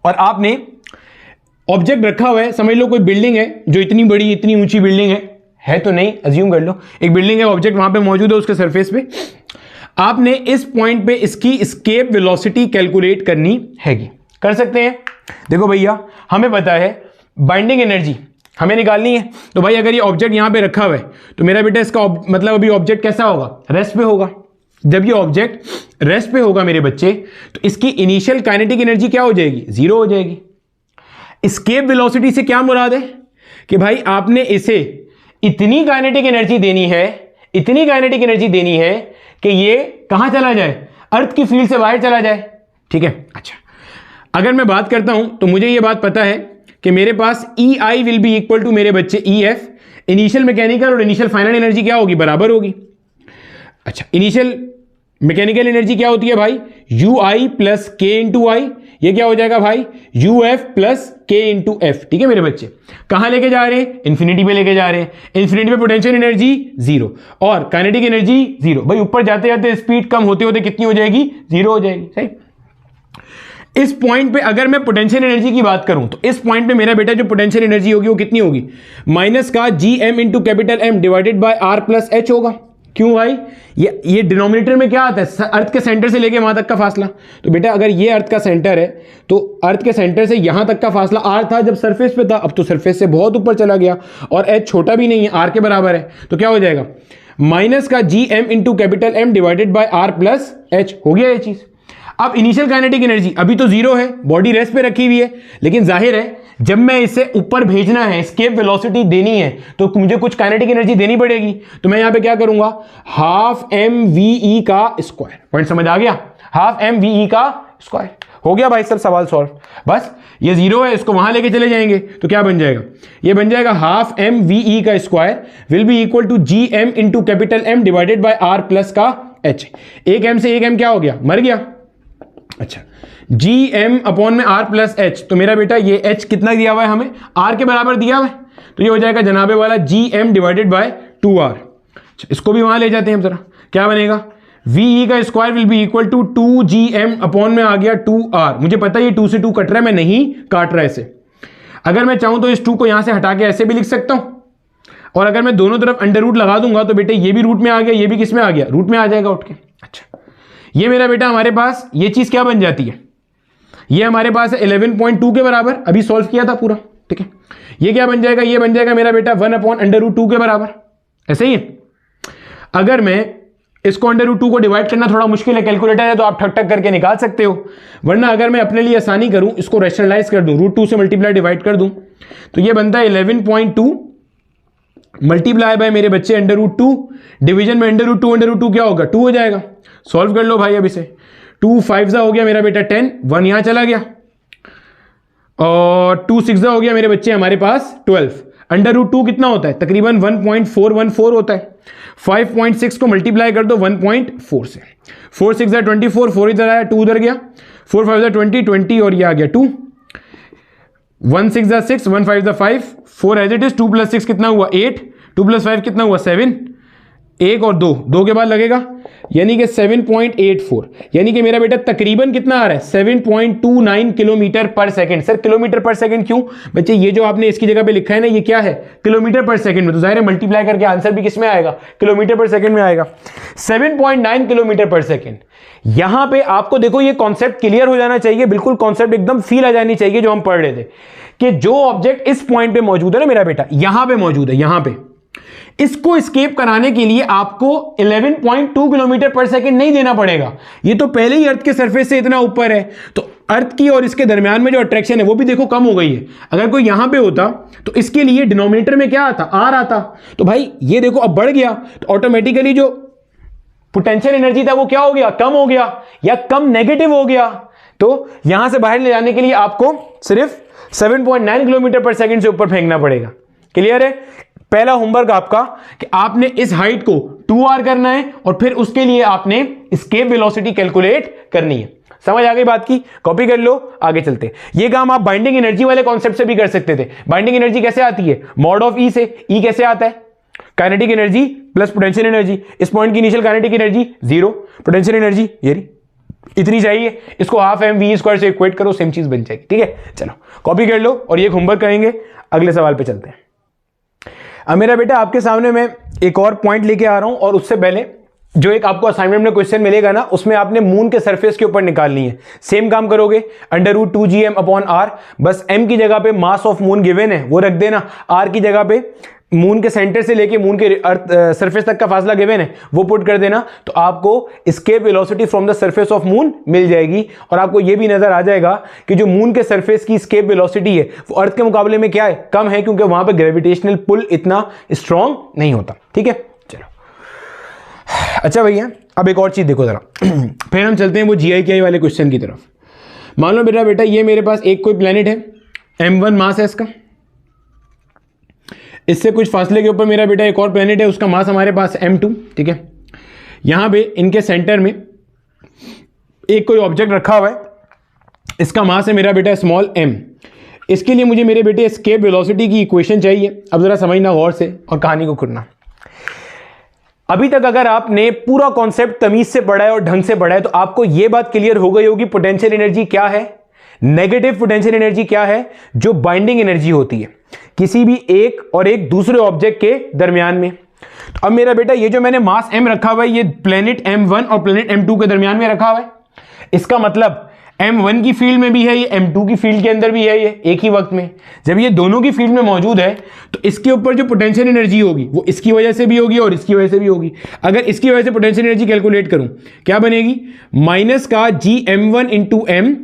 और आपने ऑब्जेक्ट रखा हुआ है, समझ लो कोई बिल्डिंग है जो इतनी बड़ी इतनी ऊंची बिल्डिंग है तो नहीं, अज्यूम कर लो एक बिल्डिंग है, ऑब्जेक्ट वहां पे मौजूद है उसके सरफेस पे। आपने इस पॉइंट पे इसकी एस्केप वेलोसिटी कैलकुलेट करनी हैगी। कर सकते हैं? देखो भैया हमें पता है बाइंडिंग एनर्जी हमें निकालनी है। तो भाई अगर ये ऑब्जेक्ट यहां पे रखा हुआ है तो मेरा बेटा इसका मतलब अभी ऑब्जेक्ट कैसा होगा? रेस्ट पे होगा। जब ये ऑब्जेक्ट रेस्ट पे होगा मेरे बच्चे, तो इसकी इनिशियल काइनेटिक एनर्जी क्या हो जाएगी? जीरो हो जाएगी। एस्केप वेलोसिटी से क्या मुराद है? कि भाई आपने इसे इतनी काइनेटिक एनर्जी देनी है, इतनी काइनेटिक एनर्जी देनी है कि ये कहां चला जाए? अर्थ की फील्ड से बाहर चला जाए। ठीक है, अच्छा अगर मैं बात करता हूं तो मुझे ये बात पता है कि मेरे पास EI will be equal to मेरे बच्चे EF। इनिशियल मैकेनिकल और इनिशियल फाइनल एनर्जी क्या होगी? बराबर होगी। अच्छा इनिशियल मैकेनिकल एनर्जी क्या होती है भाई? UI प्लस K इंटू आई। ये क्या हो जाएगा भाई? UF plus K into F. ठीक है मेरे बच्चे, कहां लेके जा रहे हैं? इन्फिनिटी पे लेके जा रहे हैं। इन्फिनिटी पे पोटेंशियल एनर्जी जीरो और काइनेटिक एनर्जी जीरो। भाई ऊपर जाते जाते स्पीड कम होते होते कितनी हो जाएगी? जीरो हो जाएगी। सही। इस पॉइंट पे अगर मैं पोटेंशियल एनर्जी की बात करूं तो इस पॉइंट पे मेरा बेटा जो पोटेंशियल एनर्जी होगी वो कितनी होगी? माइनस का GM into capital M divided by R plus H होगा। क्यों भाई? ये डिनोमिनेटर में क्या आता है? अर्थ के सेंटर से लेके वहां तक का फासला। तो बेटा अगर ये अर्थ का सेंटर है तो अर्थ के सेंटर से यहां तक का फासला R था जब सरफेस पे था, अब तो सरफेस से बहुत ऊपर चला गया और H छोटा भी नहीं है, R के बराबर है। तो क्या हो जाएगा? माइनस का GM into capital M divided by R plus H। हो गया ये चीज। अब इनिशियल काइनेटिक एनर्जी अभी तो जीरो है, बॉडी रेस्ट पे रखी हुई है, लेकिन जाहिर है जब मैं इसे ऊपर भेजना है, एस्केप वेलोसिटी देनी है, तो मुझे कुछ काइनेटिक एनर्जी देनी पड़ेगी। तो मैं यहां पे क्या करूंगा? हाफ mve का स्क्वायर। पॉइंट समझ आ गया? हाफ mve का स्क्वायर। हो गया भाई साहब सवाल सॉल्व। बस ये जीरो है, इसको वहां लेके चले जाएंगे तो क्या बन जाएगा? ये बन जाएगा हाफ mve का square will be equal to GM into capital M divided by R plus का H। एक M से एक M क्या हो गया? मर गया। अच्छा GM अपॉन में R प्लस H। तो मेरा बेटा ये H कितना दिया हुआ है हमें? R के बराबर दिया हुआ है, तो ये हो जाएगा जनाबे वाला GM डिवाइडेड बाय 2R। इसको भी वहां ले जाते हैं हम जरा, क्या बनेगा? VE का square will be equal to 2GM upon में आ गया 2R। मुझे पता है ये 2 से 2 कट रहा है, मैं नहीं काट रहा इसे। अगर मैं चाहूं तो इस 2 को यहां से हटा के ऐसे भी लिख सकता हूं, और अगर मैं दोनों तरफ अंडर रूट लगा दूंगा तो बेटे ये भी रूट में आ गया, ये भी किस में आ गया? रूट में आ जाएगा उठ के। अच्छा ये मेरा बेटा हमारे पास ये चीज क्या बन जाती है? ये हमारे पास है 11.2 के बराबर, अभी सॉल्व किया था पूरा। ठीक है, ये क्या बन जाएगा? ये बन जाएगा मेरा बेटा 1 अपॉन अंडर रूट 2 के बराबर। ऐसे ही है। अगर मैं इसको अंडर रूट 2 को डिवाइड करना थोड़ा मुश्किल है, कैलकुलेटर है तो आप ठक ठक करके निकाल सकते हो, वरना अगर मैं अपने लिए आसानी करूं, इसको रैशनलाइज कर दूं, रूट 2 से मल्टीप्लाई डिवाइड कर दूं, तो ये बनता है 11.2 मल्टीप्लाई बाय मेरे बच्चे अंडर रूट 2, डिवीजन में अंडर रूट 2 क्या होगा? 2 हो जाएगा। सॉल्व कर लो भाई अब इसे। 2 5 हो गया मेरा बेटा 10, 1 यहां चला गया, और 2 6 हो गया मेरे बच्चे हमारे पास 12। अंडर रूट 2 कितना होता है? तकरीबन 1.414 होता है। 5.6 को मल्टीप्लाई कर दो 1.4 से। 4 6 24, 4 इधर आया, 2 उधर गया, 4 5 20, 20 और ये आ गया 2। 1 6 6, 1 5 5, 4 एज इट इज। 2 प्लस 6 कितना हुआ? 8, 2 प्लस 5 कितना हुआ? 7, 1 और 2 के बाद लगेगा, यानी कि 7.84, यानी कि मेरा बेटा तकरीबन कितना आ रहा है 7.29 किलोमीटर पर सेकंड। सर किलोमीटर पर सेकंड क्यों बच्चे, ये जो आपने इसकी जगह पे लिखा है ना, ये क्या है किलोमीटर पर सेकंड में, तो जाहिर है मल्टीप्लाई करके आंसर भी किस में आएगा, किलोमीटर पर सेकंड में आएगा। 7.9 किलोमीटर पर सेकंड। यहां पे आपको देखो ये कॉन्सेप्ट क्लियर हो जाना चाहिए, बिल्कुल कॉन्सेप्ट एकदम फील आ जानी चाहिए जो हम पढ़ रहे थे, कि जो ऑब्जेक्ट इस पॉइंट पे मौजूद है ना मेरा बेटा, यहां पे मौजूद है, यहां पे, इसको एस्केप कराने के लिए आपको 11.2 किलोमीटर पर सेकंड नहीं देना पड़ेगा। ये तो पहले ही अर्थ के सरफेस से इतना ऊपर है, तो अर्थ की और इसके दरमियान में जो अट्रैक्शन है वो भी देखो कम हो गई है। अगर कोई यहां पे होता तो इसके लिए डिनोमिनेटर में क्या आता, आर आता, तो भाई ये देखो अब बढ़ गया, तो ऑटोमेटिकली जो पोटेंशियल एनर्जी था वो क्या हो गया, कम हो गया या कम नेगेटिव हो गया। तो यहां से बाहर ले जाने के लिए आपको सिर्फ 7.9 किलोमीटर पर सेकंड से ऊपर फेंकना पड़ेगा। क्लियर है? पहला होमवर्क आपका कि आपने इस हाइट को 2r करना है और फिर उसके लिए आपने एस्केप वेलोसिटी कैलकुलेट करनी है। समझ आ गई बात की? कॉपी कर लो, आगे चलते। ये काम आप बाइंडिंग एनर्जी वाले कॉन्सेप्ट से भी कर सकते थे। बाइंडिंग एनर्जी कैसे आती है, मॉड ऑफ ई से। ई कैसे आता है, kinetic energy plus potential energy. इस पॉइंट की initial kinetic energy 0, potential energy ये रही, इतनी चाहिए, इसको हाफ एम वी स्क्वायर से इक्वेट करो, सेम चीज बन जाएगी। ठीक है, चलो कॉपी कर लो और ये होमवर्क करेंगे। अगले सवाल पे चलते हैं। अब मेरा बेटा आपके सामने मैं एक और पॉइंट लेके आ रहा हूं, और उससे पहले जो एक आपको असाइनमेंट में क्वेश्चन मिलेगा ना, उसमें आपने मून के सरफेस के ऊपर निकालनी है। सेम काम करोगे, √2gm/r, बस m की जगह पे मास ऑफ मून गिवन है वो रख देना, r की जगह पे मून के सेंटर से लेके मून के अर्थ सरफेस तक का फासला गिवन है वो पुट कर देना, तो आपको escape velocity from the surface of moon मिल जाएगी। और आपको ये भी नजर आ जाएगा कि जो मून के सरफेस की एस्केप वेलोसिटी है वो अर्थ के मुकाबले में क्या है, कम है, क्योंकि वहां पे ग्रेविटेशनल पुल इतना स्ट्रांग नहीं होता। ठीक है, चलो अच्छा भैया अब एक और चीज देखो जरा फिर हम चलते हैं वो GI वाले क्वेश्चन की तरफ। मान लो मेरा बेटा ये मेरे पास एक कोई प्लेनेट है, M1 मास है इसका, इससे कुछ फासले के ऊपर मेरा बेटा एक और प्लेनेट है, उसका मास हमारे पास M2। ठीक है, यहां पे इनके सेंटर में एक कोई ऑब्जेक्ट रखा हुआ है, इसका मास है मेरा बेटा स्मॉल m। इसके लिए मुझे मेरे बेटे एस्केप वेलोसिटी की इक्वेशन चाहिए। अब जरा समझना गौर से और कहानी को खुलना। अभी तक अगर आपने पूरा कॉन्सेप्ट तमीज से पढ़ा है और ढंग से पढ़ा है तो आपको यह बात क्लियर हो गई होगी पोटेंशियल एनर्जी क्या है, नेगेटिव पोटेंशियल एनर्जी क्या है, जो बाइंडिंग एनर्जी होती है किसी भी एक और एक दूसरे ऑब्जेक्ट के दरमियान में। तो अब मेरा बेटा ये जो मैंने मास m रखा हुआ है, ये प्लेनेट M1 और प्लेनेट M2 के दरमियान में रखा हुआ है। इसका मतलब M1 की फील्ड में भी है ये, M2 की फील्ड के अंदर भी है ये, एक ही वक्त में। जब ये दोनों की फील्ड में मौजूद है तो इसके ऊपर जो पोटेंशियल एनर्जी होगी वो इसकी वजह से भी होगी और इसकी वजह से भी होगी। अगर इसकी वजह से पोटेंशियल एनर्जी कैलकुलेट करूं क्या बनेगी, माइनस का gm1 into m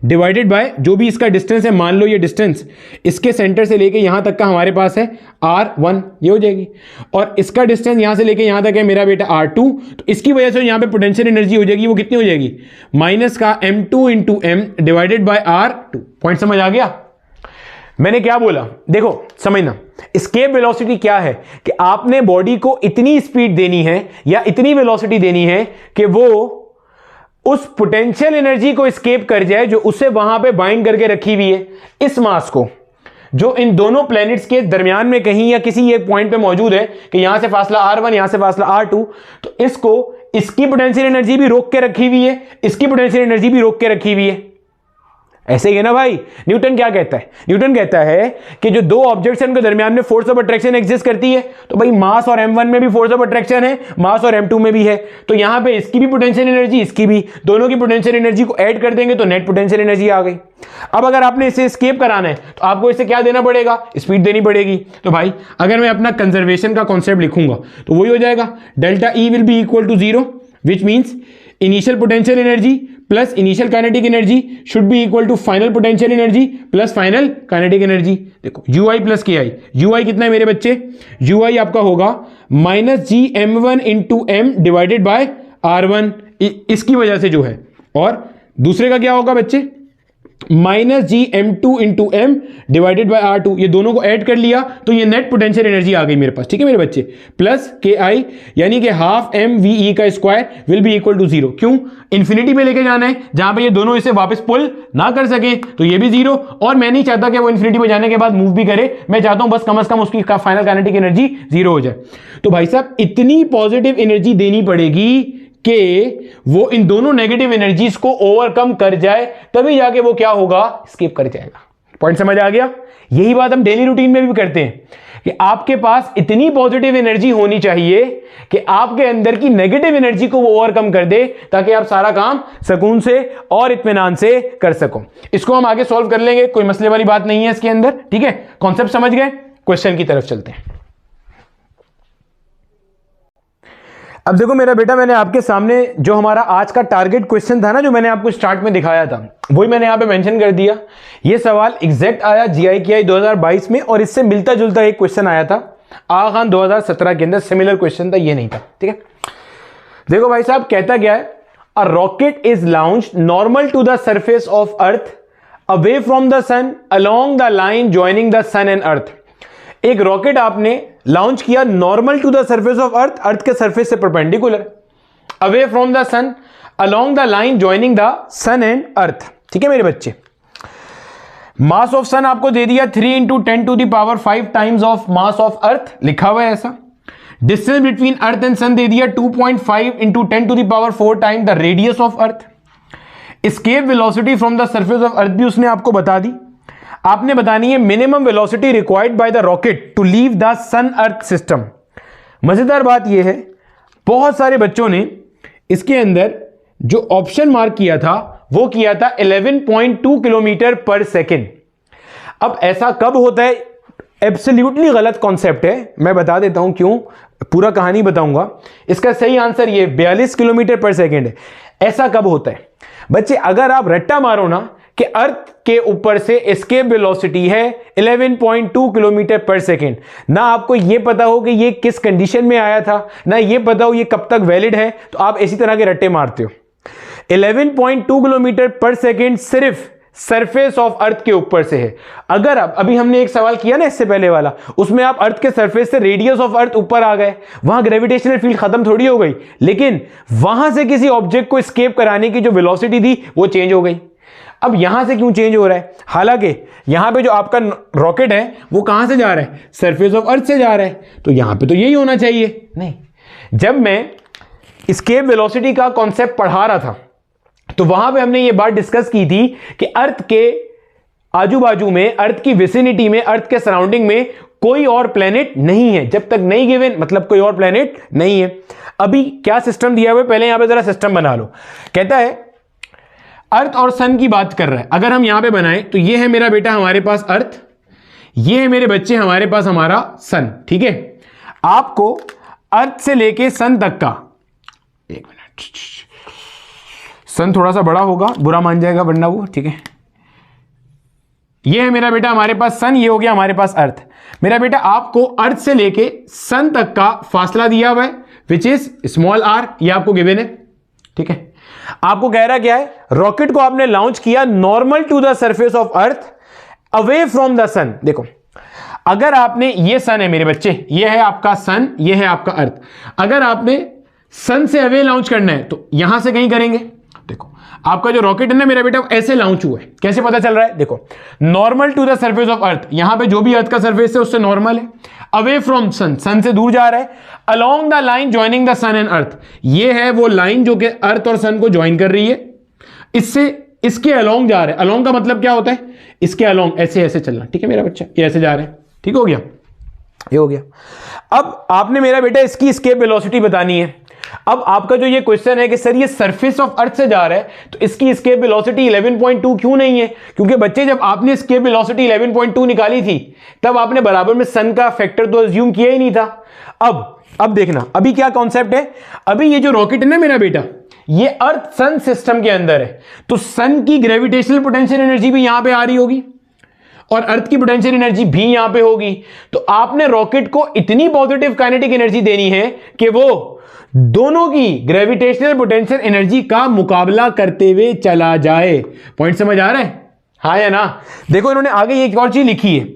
divided bye जो भी इसका डिस्टेंस है, मान लो ये डिस्टेंस इसके सेंटर से लेके यहां तक का हमारे पास है r1, ये हो जाएगी, और इसका डिस्टेंस यहां से लेके यहां तक है मेरा बेटा r2, तो इसकी वजह से यहां पे पोटेंशियल एनर्जी हो जाएगी, वो कितनी हो जाएगी, माइनस का m2 into m divided bye r2। Point समझ आ गया? मैंने क्या बोला देखो समझना, एस्केप वेलोसिटी क्या है कि आपने बॉडी को इतनी स्पीड देनी है या इतनी वेलोसिटी देनी है कि वो उस पोटेंशियल एनर्जी को एस्केप कर जाए जो उसे वहां पे बाइंड करके रखी हुई है, इस मास को जो इन दोनों प्लैनेट्स के दरमियान में कहीं या किसी एक पॉइंट पे मौजूद है कि यहां से फासला r1 यहां से फासला r2, तो इसको इसकी पोटेंशियल एनर्जी भी रोक के रखी हुई है, इसकी पोटेंशियल एनर्जी भी रोक के रखी हुई है। ऐसे ही है ना भाई? न्यूटन क्या कहता है, न्यूटन कहता है कि जो दो ऑब्जेक्ट्स हैं उनके दरमियान में फोर्स ऑफ अट्रैक्शन एग्जिस्ट करती है, तो भाई मास और m1 में भी फोर्स ऑफ अट्रैक्शन है, मास और m2 में भी है, तो यहां पे इसकी भी पोटेंशियल एनर्जी इसकी भी, दोनों की पोटेंशियल एनर्जी को ऐड कर देंगे तो नेट पोटेंशियल एनर्जी आ गई। अब अगर आपने इसे एस्केप कराना है तो आपको इसे क्या देना पड़ेगा, स्पीड देनी पड़ेगी। तो भाई अगर मैं अपना कंजर्वेशन का कॉन्सेप्ट लिखूंगा तो वही हो जाएगा, delta E will be equal to 0, which means initial potential energy plus initial kinetic energy should be equal to final potential energy plus final kinetic energy. देखो ui प्लस ki, ui कितना है मेरे बच्चे, ui आपका होगा minus gm1 into m divided by r1, इसकी वजह से जो है, और दूसरे का क्या होगा बच्चे, minus G M2 into M divided by R2, ये दोनों को ऐड कर लिया तो ये नेट पोटेंशियल एनर्जी आ गई मेरे पास, ठीक है मेरे बच्चे, प्लस KI, यानी कि हाफ MVE का square will be equal to 0। क्यों? इन्फिनिटी में लेके जाना है, जहां पे ये दोनों इसे वापस पुल ना कर सके तो ये भी 0, और मैं नहीं चाहता कि वो इन्फिनिटी में जाने के बाद मूव भी करे, मैं चाहता हूं बस कम से कम उसकी फाइनल काइनेटिक एनर्जी 0 हो जाए। तो भाई साहब इतनी पॉजिटिव एनर्जी देनी पड़ेगी कि वो इन दोनों नेगेटिव एनर्जीज को ओवरकम कर जाए, तभी जाके वो क्या होगा, स्केप कर जाएगा। पॉइंट समझ आ गया? यही बात हम डेली रूटीन में भी करते हैं कि आपके पास इतनी पॉजिटिव एनर्जी होनी चाहिए कि आपके अंदर की नेगेटिव एनर्जी को वो ओवरकम कर दे, ताकि आप सारा काम सुकून से और इत्मीनान से कर सको। इसको हम आगे सॉल्व कर लेंगे, कोई मसले वाली बात नहीं है इसके अंदर, ठीक है? कॉन्सेप्ट समझ गए? क्वेश्चन की तरफ चलते हैं। अब देखो मेरा बेटा, मैंने आपके सामने जो हमारा आज का टारगेट क्वेश्चन था ना, जो मैंने आपको स्टार्ट में दिखाया था, वही मैंने यहां पे मेंशन कर दिया। ये सवाल एग्जैक्ट आया GIKI 2022 में, और इससे मिलता जुलता एक क्वेश्चन आया था आगा खान 2017 के अंदर, सिमिलर क्वेश्चन था, ये नहीं था, ठीक है? देखो भाई साहब, कहता क्या है, a rocket is launched normal to the surface of earth away from the sun along the line joining the sun and earth. एक रॉकेट आपने लॉन्च किया normal to the surface of earth, earth के सरफेस से perpendicular, away from the sun along the line joining the sun and earth, ठीक है मेरे बच्चे? मास ऑफ सन आपको दे दिया 3 into 10 to the power 5 times of mass of earth, लिखा हुआ है ऐसा। Distance between earth and sun दे दिया 2.5 into 10 to the power 4 time the radius of earth. Escape velocity from the surface of earth भी उसने आपको बता दी। आपने बतानी है minimum velocity required by the rocket to leave the sun earth system. मजेदार बात यह है, बहुत सारे बच्चों ने इसके अंदर जो ऑप्शन मार्क किया था वो किया था 11.2 किलोमीटर पर सेकेंड। अब ऐसा कब होता है? एब्सोल्युटली गलत कॉन्सेप्ट है, मैं बता देता हूं क्यों, पूरा कहानी बताऊंगा। इसका सही आंसर ये 42 किलोमीटर पर सेकेंड है। ऐसा कब होता है बच्चे? अगर आप रट्टा मारो ना कि अर्थ के ऊपर से एस्केप वेलोसिटी है 11.2 किलोमीटर पर सेकेंड, ना आपको यह पता हो कि ये किस कंडीशन में आया था, ना ये पता हो ये कब तक वैलिड है, तो आप इसी तरह के रट्टे मारते हो। 11.2 किलोमीटर पर सेकेंड सिर्फ सरफेस ऑफ अर्थ के ऊपर से है। अगर आप अभी हमने एक सवाल किया ना इससे पहले वाला, उसमें आप अर्थ के सरफेस से रेडियस ऑफ अर्थ ऊपर आ गए, वहां ग्रेविटेशनल फील्ड खत्म थोड़ी हो गई, लेकिन वहां से किसी ऑब्जेक्ट को एस्केप कराने की जो वेलोसिटी थी वो चेंज हो गई। अब यहां से क्यों चेंज हो रहा है? हालांकि यहां पे जो आपका रॉकेट है वो कहां से जा रहा है? सरफेस ऑफ अर्थ से जा रहा है, तो यहां पे तो यही होना चाहिए। नहीं, जब मैं एस्केप वेलोसिटी का कॉन्सेप्ट पढ़ा रहा था तो वहां पे हमने ये बात डिस्कस की थी कि अर्थ के आजू बाजू में, अर्थ की विसिनिटी में, अर्थ के सराउंडिंग में कोई और प्लेनेट नहीं है। जब तक नहीं गिवन मतलब कोई और प्लेनेट नहीं है। अभी क्या सिस्टम दिया हुआ है, पहले यहां पे जरा सिस्टम बना लो। कहता है अर्थ और सन की बात कर रहा है। अगर हम यहां पे बनाएं तो ये है मेरा बेटा हमारे पास अर्थ, ये है मेरे बच्चे हमारे पास हमारा सन, ठीक है? आपको अर्थ से लेके सन तक का, एक मिनट, सन थोड़ा सा बड़ा होगा, बुरा मान जाएगा वरना वो, ठीक है? ये है मेरा बेटा हमारे पास सन, ये हो गया हमारे पास अर्थ। मेरा बेटा आपको अर्थ से लेके सन तक का फासला दिया हुआ है विच इज स्मॉल r, ये आपको गिवन है, ठीक है? आपको कह रहा क्या है? रॉकेट को आपने लॉन्च किया normal to the surface of earth away from the sun. देखो, अगर आपने, ये सन है मेरे बच्चे, ये है आपका सन, ये है आपका अर्थ। अगर आपने सन से अवे लॉन्च करना है तो यहां से कहीं करेंगे। देखो आपका जो रॉकेट है ना मेरा बेटा ऐसे लॉन्च हुआ है, कैसे पता चल रहा है? देखो, normal to the surface of earth, यहां पे जो भी अर्थ का सरफेस है उससे नॉर्मल है। अवे फ्रॉम सन, सन से दूर जा रहा है। Along the line joining the sun and earth, ये है वो लाइन जो कि अर्थ और सन को ज्वाइन कर रही है। इससे इसके अलोंग जा रहे हैं। अलोंग का मतलब क्या होता है? इसके अलोंग, ऐसे ऐसे चलना, ठीक है मेरा बच्चा? ये ऐसे जा रहे हैं, ठीक हो गया? ये हो गया। अब आपने मेरा बेटा इसकी एस्केप वेलोसिटी बतानी है। अब आपका जो ये क्वेश्चन है कि सर ये सरफेस ऑफ अर्थ से जा रहा है तो इसकी एस्केप वेलोसिटी 11.2 क्यों नहीं है? क्योंकि बच्चे जब आपने एस्केप वेलोसिटी 11.2 निकाली थी तब आपने बराबर में सन का फैक्टर तो अज्यूम किया ही नहीं था। अब देखना अभी क्या कॉन्सेप्ट है। अभी ये जो रॉकेट है ना मेरा बेटा, ये अर्थ सन सिस्टम के अंदर है, तो सन की ग्रेविटेशनल पोटेंशियल एनर्जी भी यहां पे आ रही होगी और अर्थ की पोटेंशियल एनर्जी भी यहां पे होगी। तो आपने रॉकेट को इतनी पॉजिटिव काइनेटिक एनर्जी देनी है कि वो दोनों की ग्रेविटेशनल पोटेंशियल एनर्जी का मुकाबला करते हुए चला जाए। पॉइंट समझ आ रहा है? हाँ या ना? देखो इन्होंने आगे एक और चीज लिखी है,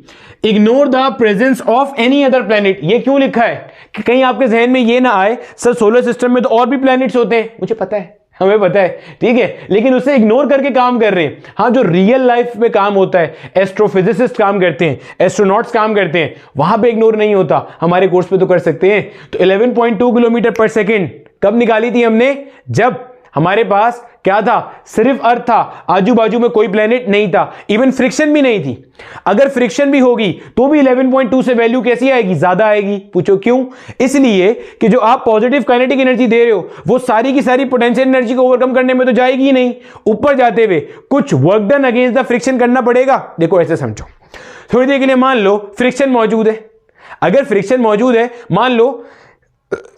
ignore the presence of any other planet. ये क्यों लिखा है कि कहीं आपके जहन में ये ना आए सर सोलर सिस्टम में तो और भी प्लैनेट्स होते हैं। मुझे पता है, हमें पता है, ठीक है, लेकिन उसे इग्नोर करके काम कर रहे हैं। हाँ, जो रियल लाइफ में काम होता है, एस्ट्रोफिजिसिस्ट काम करते हैं, एस्ट्रोनॉट्स काम करते हैं, वहां पे इग्नोर नहीं होता। हमारे कोर्स पे तो कर सकते हैं। तो 11.2 किलोमीटर पर सेकेंड कब निकाली थी हमने? जब हमारे पास क्या था? सिर्फ अर्थ था, आजू बाजू में कोई प्लेनेट नहीं था, इवन फ्रिक्शन भी नहीं थी। अगर फ्रिक्शन भी होगी तो भी 11.2 से वैल्यू कैसी आएगी? ज्यादा आएगी। पूछो क्यों? इसलिए कि जो आप पॉजिटिव काइनेटिक एनर्जी दे रहे हो वो सारी की सारी पोटेंशियल एनर्जी को ओवरकम करने में तो जाएगी ही नहीं। ऊपर जाते हुए कुछ work done against the friction करना पड़ेगा। देखो ऐसे समझो, थोड़ी देर के लिए मान लो फ्रिक्शन मौजूद है। अगर फ्रिक्शन मौजूद है, मान लो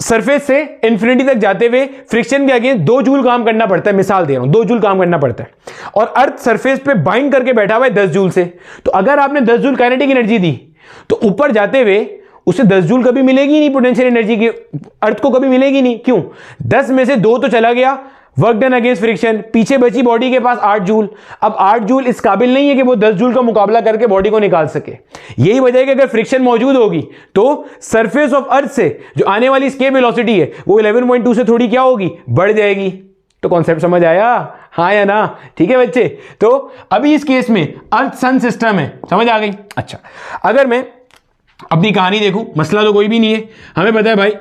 सरफेस से इंफिनिटी तक जाते हुए फ्रिक्शन के अगेंस्ट 2 जूल काम करना पड़ता है, मिसाल दे रहा हूं, 2 जूल काम करना पड़ता है, और अर्थ सरफेस पे बाइंड करके बैठा हुआ है 10 जूल से। तो अगर आपने 10 जूल काइनेटिक एनर्जी दी तो ऊपर जाते हुए उसे 10 जूल कभी मिलेगी नहीं, पोटेंशियल एनर्जी की अर्थ को कभी मिलेगी नहीं। क्यों? 10 में से 2 तो चला गया, वर्क डन अगेंस्ट फ्रिक्शन, पीछे बची बॉडी के पास 8 जूल। अब 8 जूल इस काबिल नहीं है कि वो 10 जूल का मुकाबला करके बॉडी को निकाल सके। यही वजह है कि अगर फ्रिक्शन मौजूद होगी तो सरफेस ऑफ अर्थ से जो आने वाली स्केप वेलोसिटी है वो 11.2 से थोड़ी क्या होगी? बढ़ जाएगी। तो कॉन्सेप्ट समझ आया? हाँ या ना? ठीक है बच्चे। तो अभी इस केस में अर्थ सन सिस्टम है, समझ आ गई? अच्छा, अगर मैं अपनी कहानी देखूं, मसला तो कोई भी नहीं है, हमें पता है भाई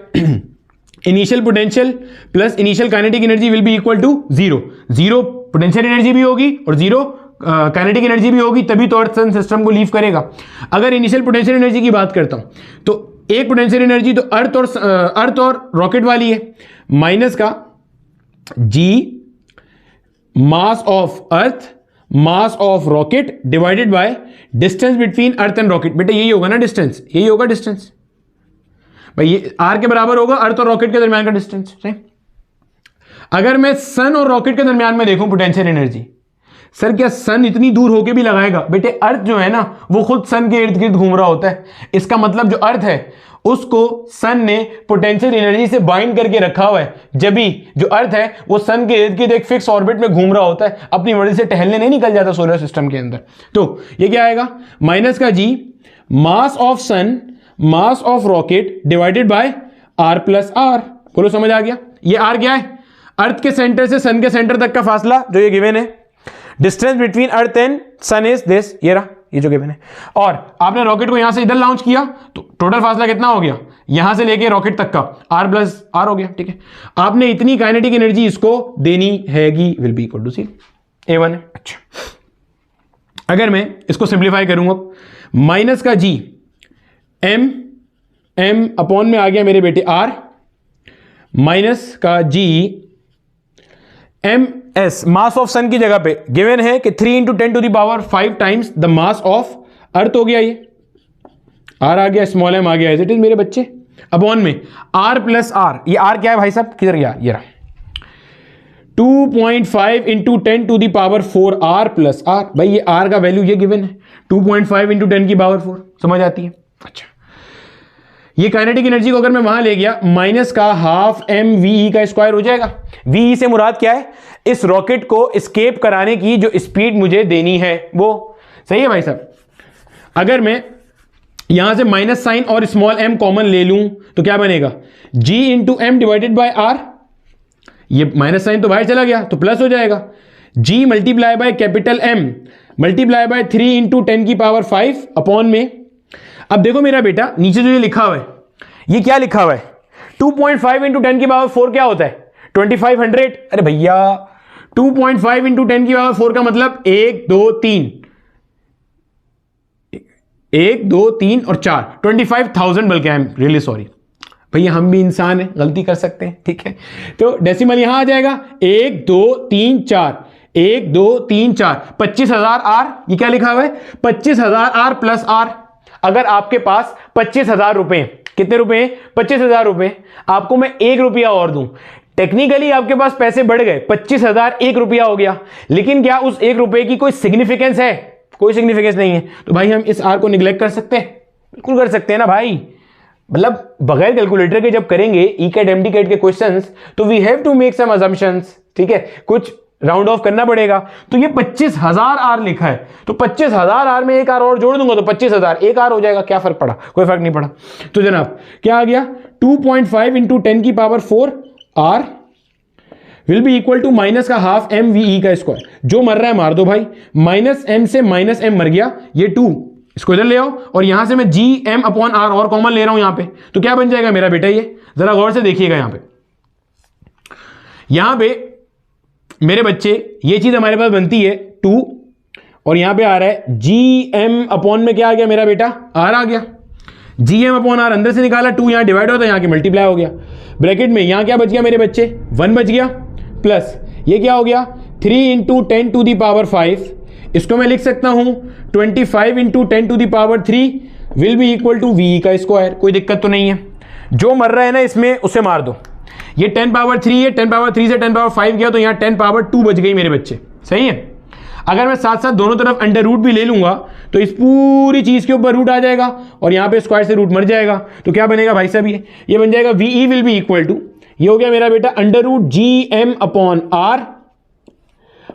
initial potential plus initial kinetic energy will be equal to 0। 0 potential energy भी होगी और 0 काइनेटिक एनर्जी भी होगी, तभी तो अर्थ सन सिस्टम को लीव करेगा। अगर इनिशियल पोटेंशियल एनर्जी की बात करता हूं तो एक पोटेंशियल एनर्जी तो अर्थ और रॉकेट वाली है, माइनस का G mass of earth mass of rocket divided by distance between earth and rocket. बेटा यही होगा ना डिस्टेंस, यही होगा डिस्टेंस भाई, ये आर के बराबर होगा अर्थ और रॉकेट के दरमियान का डिस्टेंस। अगर मैं सन और रॉकेट के दरमियान में देखूं पोटेंशियल एनर्जी, सर क्या सन इतनी दूर होके भी लगाएगा? बेटे अर्थ जो है ना वो खुद सन के इर्द गिर्द घूम रहा होता है। इसका मतलब जो अर्थ है उसको सन ने पोटेंशियल एनर्जी से बाइंड करके रखा हुआ है, जब भी जो अर्थ है वो सन के इर्द गिर्द एक फिक्स ऑर्बिट में घूम रहा होता है, अपनी मर्जी से टहलने नहीं निकल जाता सोलर सिस्टम के अंदर। तो ये क्या आएगा? माइनस का G mass of sun mass of rocket divided by R plus R. बोलो समझ आ गया? ये आर क्या है? अर्थ के सेंटर से सन के सेंटर तक का फासला जो ये गिवन है। Distance between earth and sun is this, ये रहा, ये जो गिवन है। और आपने रॉकेट को यहां से इधर लॉन्च किया तो टोटल फासला कितना हो गया? यहां से लेके रॉकेट तक का आर प्लस आर हो गया। ठीक है, आपने इतनी काइनेटिक एनर्जी इसको देनी हैगी, will be equal to C A1 है। अच्छा, अगर मैं इसको सिंप्लीफाई करूंगा, माइनस का जी एम अपॉन में आ गया मेरे बेटे आर, माइनस का G M S, mass of sun की जगह पे गिवन है कि 3 × 10⁵ times the mass of earth हो गया। ये आर आ गया, स्मॉल एम आ गया, एज इट इज मेरे बच्चे, अपॉन में आर प्लस आर। ये आर क्या है भाई साहब? किधर गया? ये रहा 2.5 × 10⁴ आर प्लस आर। भाई ये आर का वैल्यू ये गिवन है, 2.5 × 10⁴ समझ आती है? अच्छा, ये काइनेटिक एनर्जी को अगर मैं वहां ले गया, माइनस का हाफ एम वी का स्क्वायर हो जाएगा। वी से मुराद क्या है? इस रॉकेट को एस्केप कराने की जो स्पीड मुझे देनी है वो। सही है भाई साहब? अगर मैं यहां से माइनस साइन और स्मॉल एम कॉमन ले लूं तो क्या बनेगा? G × M divided by R. ये माइनस साइन तो बाहर चला गया तो प्लस हो जाएगा, G multiply by capital M multiply by 3 × 10⁵ upon में। अब देखो मेरा बेटा, नीचे जो ये लिखा हुआ है, ये क्या लिखा हुआ है? 2.5 × 10⁴ क्या होता है? 2500। अरे भैया 2.5 × 10⁴ का मतलब 1 2 3 1 2 3 और 4, 25,000। बल्कि आई एम रियली सॉरी भैया, हम भी इंसान हैं, गलती कर सकते हैं। ठीक है, तो डेसिमल यहां आ जाएगा 1 2 3 4 1 2 3 4 25,000 आर। ये क्या लिखा हुआ है? 25,000 आर प्लस आर। अगर आपके पास 25,000 रुपए, कितने रुपए? 25,000 रुपए, आपको मैं 1 रुपया और दूं, टेक्निकली आपके पास पैसे बढ़ गए, 25,000 1 रुपया हो गया, लेकिन क्या उस 1 रुपए की कोई सिग्निफिकेंस है? कोई सिग्निफिकेंस नहीं है। तो भाई हम इस आर को निग्लेक्ट कर सकते हैं? बिल्कुल कर सकते हैं ना भाई। मतलब बगैर कैलकुलेटर के जब करेंगे ई कैट एमडी कैट के क्वेश्चंस तो we have to make some assumptions. ठीक है, कुछ राउंड ऑफ करना पड़ेगा। तो ये 25,000 आर लिखा है, तो 25,000 आर में एक आर और जोड़ दूंगा तो 25,000 एक आर हो जाएगा। क्या फर्क पड़ा? कोई फर्क नहीं पड़ा। तो जनाब क्या आ गया, 2.5 इंटू 10 की power 4 R will be equal to minus का हाफ एम वी ई का स्क्वायर। जो मर रहा है मार दो भाई, माइनस एम से माइनस एम मर गया, ये 2 इसको इधर ले आओ और यहां से मैं जी एम अपॉन आर और कॉमन ले रहा हूं यहां पे, तो क्या बन जाएगा मेरा बेटा, ये जरा गौर से देखिएगा यहां पे मेरे बच्चे, ये चीज हमारे पास बनती है 2 और यहां पे आ रहा है जी एम अपॉन में क्या आ गया मेरा बेटा, आर आ गया। जी एम अपॉन आर अंदर से निकाला, 2 यहां डिवाइड होता है, यहां के मल्टीप्लाई हो गया। ब्रैकेट में यहां क्या बच गया मेरे बच्चे, 1 बच गया, प्लस ये क्या हो गया 3 इंटू 10 टू दी पावर 5, इसको मैं लिख सकता हूं 25 into 10 to the power 3 will be equal to V का स्क्वायर। कोई दिक्कत तो नहीं है? जो मर रहा है ना इसमें उसे मार दो। ये 10 पावर 3 है, 10 पावर 3 से 10 पावर 5 गया तो यहां 10 पावर 2 बच गई मेरे बच्चे, सही है। अगर मैं साथ साथ दोनों तरफ अंडर रूट भी ले लूंगा तो इस पूरी चीज के ऊपर रूट आ जाएगा और यहां पे स्क्वायर से रूट मर जाएगा, तो क्या बनेगा भाई साहब, ये बन जाएगा V will be equal to, ये हो गया मेरा बेटा under root G M upon R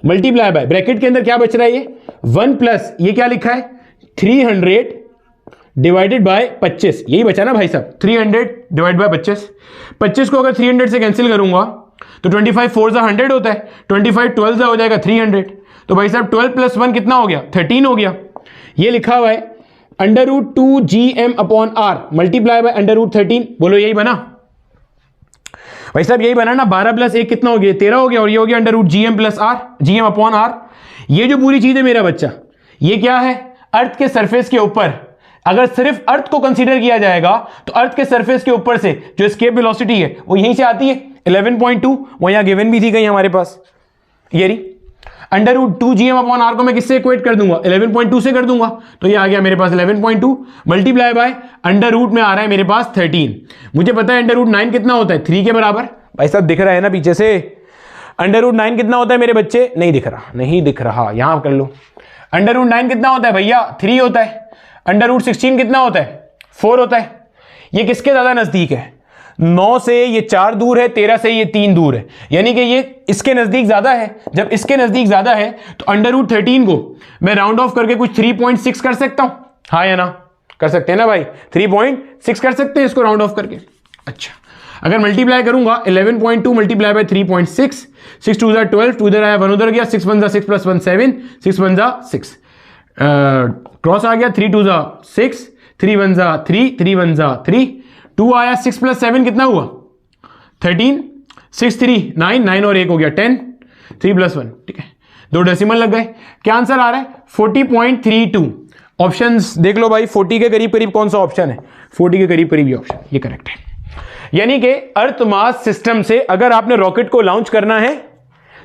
multiply by, bracket के अंदर क्या बच रहा है ये 1 प्लस ये क्या लिखा है 300 डिवाइडेड बाय 25, यही बचा ना भाई साहब, 300 डिवाइड बाय 25 को अगर 300 से कैंसिल करूंगा तो 25 4 जा 100 होता है, 25 12 जा हो जाएगा 300, तो भाई साहब 12 प्लस 1 कितना हो गया 13 हो गया। ये लिखा हुआ है under root 2 G M upon R multiply by under root 13, बोलो यही बना भाई साहब, यही बना ना। 12 प्लस 1 कितना हो गया 13 हो गया, और ये हो गया under root G M plus R, G M upon R. ये जो पूरी चीज है मेरा बच्चा, ये क्या है, अर्थ के सरफेस के ऊपर, अगर सिर्फ अर्थ को कंसीडर किया जाएगा तो अर्थ के सरफेस के ऊपर से जो एस्केप वेलोसिटी है वो यहीं से आती है 11.2, वो यहां गिवन भी थी कहीं हमारे पास, ये रही। Under root 2 G M upon R को मैं किससे इक्वेट कर दूंगा 11.2 से कर दूंगा, तो ये आ गया मेरे पास 11.2 मल्टीप्लाई बाय अंडर रूट में आ रहा है मेरे पास 13। मुझे पता है अंडर रूट 9 कितना होता है 3 के बराबर, भाई साहब दिख रहा है ना पीछे से, अंडर रूट 9 कितना होता है मेरे बच्चे, नहीं दिख रहा, नहीं दिख रहा, यहां कर लो। अंडर रूट 9 कितना होता है भैया 3 होता है। अंडर रूट 16 कितना होता है 4 होता है। ये किसके ज्यादा नजदीक है, 9 से ये 4 दूर है, 13 से ये 3 दूर है, यानी कि ये इसके नजदीक ज्यादा है। जब इसके नजदीक ज्यादा है तो अंडर रूट 13 को मैं राउंड ऑफ करके कुछ 3.6 कर सकता हूं, हाँ या ना, कर सकते हैं ना भाई, 3.6 कर सकते हैं इसको राउंड ऑफ करके। अच्छा, अगर मल्टीप्लाई करूंगा 11.2 मल्टीप्लाई बाय 3.6, 6 2 जा 12, 2 इधर आया 1 उधर गया, 6 1 जा 6 प्लस 1 7, 6 1 जा 6 क्रॉस आ गया, 3 2 जा 6, 3 1 जा 3, 3 1 जा 3, 2 आया, 6 प्लस 7 कितना हुआ 13, 6 3 9, 9 और 1 हो गया 10, 3 प्लस 1, ठीक है, 2 डेसिमल लग गए। क्या आंसर आ रहा है 40.32। ऑप्शंस देख लो भाई, 40 के करीब करीब कौन सा ऑप्शन है, 40 के करीब करीब ये ऑप्शन, ये करेक्ट है। यानी कि अर्थ मास सिस्टम से अगर आपने रॉकेट को लॉन्च करना है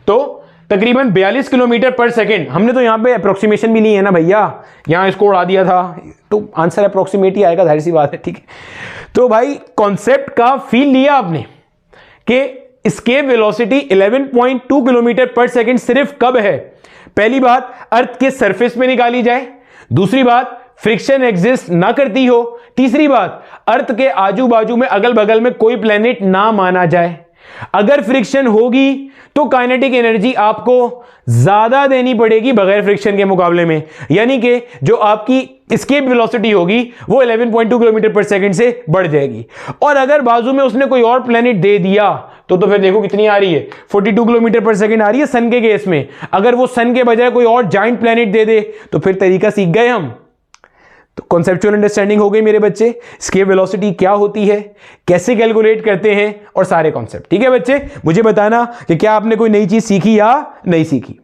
तो तकरीबन 42 किलोमीटर पर सेकेंड, हमने तो यहां पे अप्रोक्सीमेशन भी नहीं है ना भैया, यहां इसको उड़ा दिया था तो आंसर अप्रोक्सीमेट ही आएगा, जाहिर सी बात है, ठीक है। तो भाई कॉन्सेप्ट का फील लिया आपने कि एस्केप वेलोसिटी 11.2 किलोमीटर पर सेकेंड सिर्फ कब है, पहली बात अर्थ के सरफेस पे निकाली जाए, दूसरी बात फ्रिक्शन एग्जिस्ट ना करती हो, तीसरी बात अर्थ के आजू बाजू में अगल बगल में कोई प्लेनेट ना माना जाए। अगर फ्रिक्शन होगी तो काइनेटिक एनर्जी आपको ज्यादा देनी पड़ेगी बगैर फ्रिक्शन के मुकाबले में, यानी कि जो आपकी एस्केप वेलोसिटी होगी वो 11.2 किलोमीटर पर सेकंड से बढ़ जाएगी। और अगर बाजू में उसने कोई और प्लेनेट दे दिया तो फिर देखो कितनी आ रही है 42 किलोमीटर पर सेकंड आ रही है सन के केस में। अगर वो सन के बजाय कोई और जाइंट प्लेनेट दे दे तो फिर तरीका सीख गए हम। तो कॉन्सेप्चुअल अंडरस्टैंडिंग हो गई मेरे बच्चे, एस्केप वेलोसिटी क्या होती है, कैसे कैलकुलेट करते हैं और सारे कॉन्सेप्ट, ठीक है बच्चे। मुझे बताना कि क्या आपने कोई नई चीज सीखी या नहीं सीखी।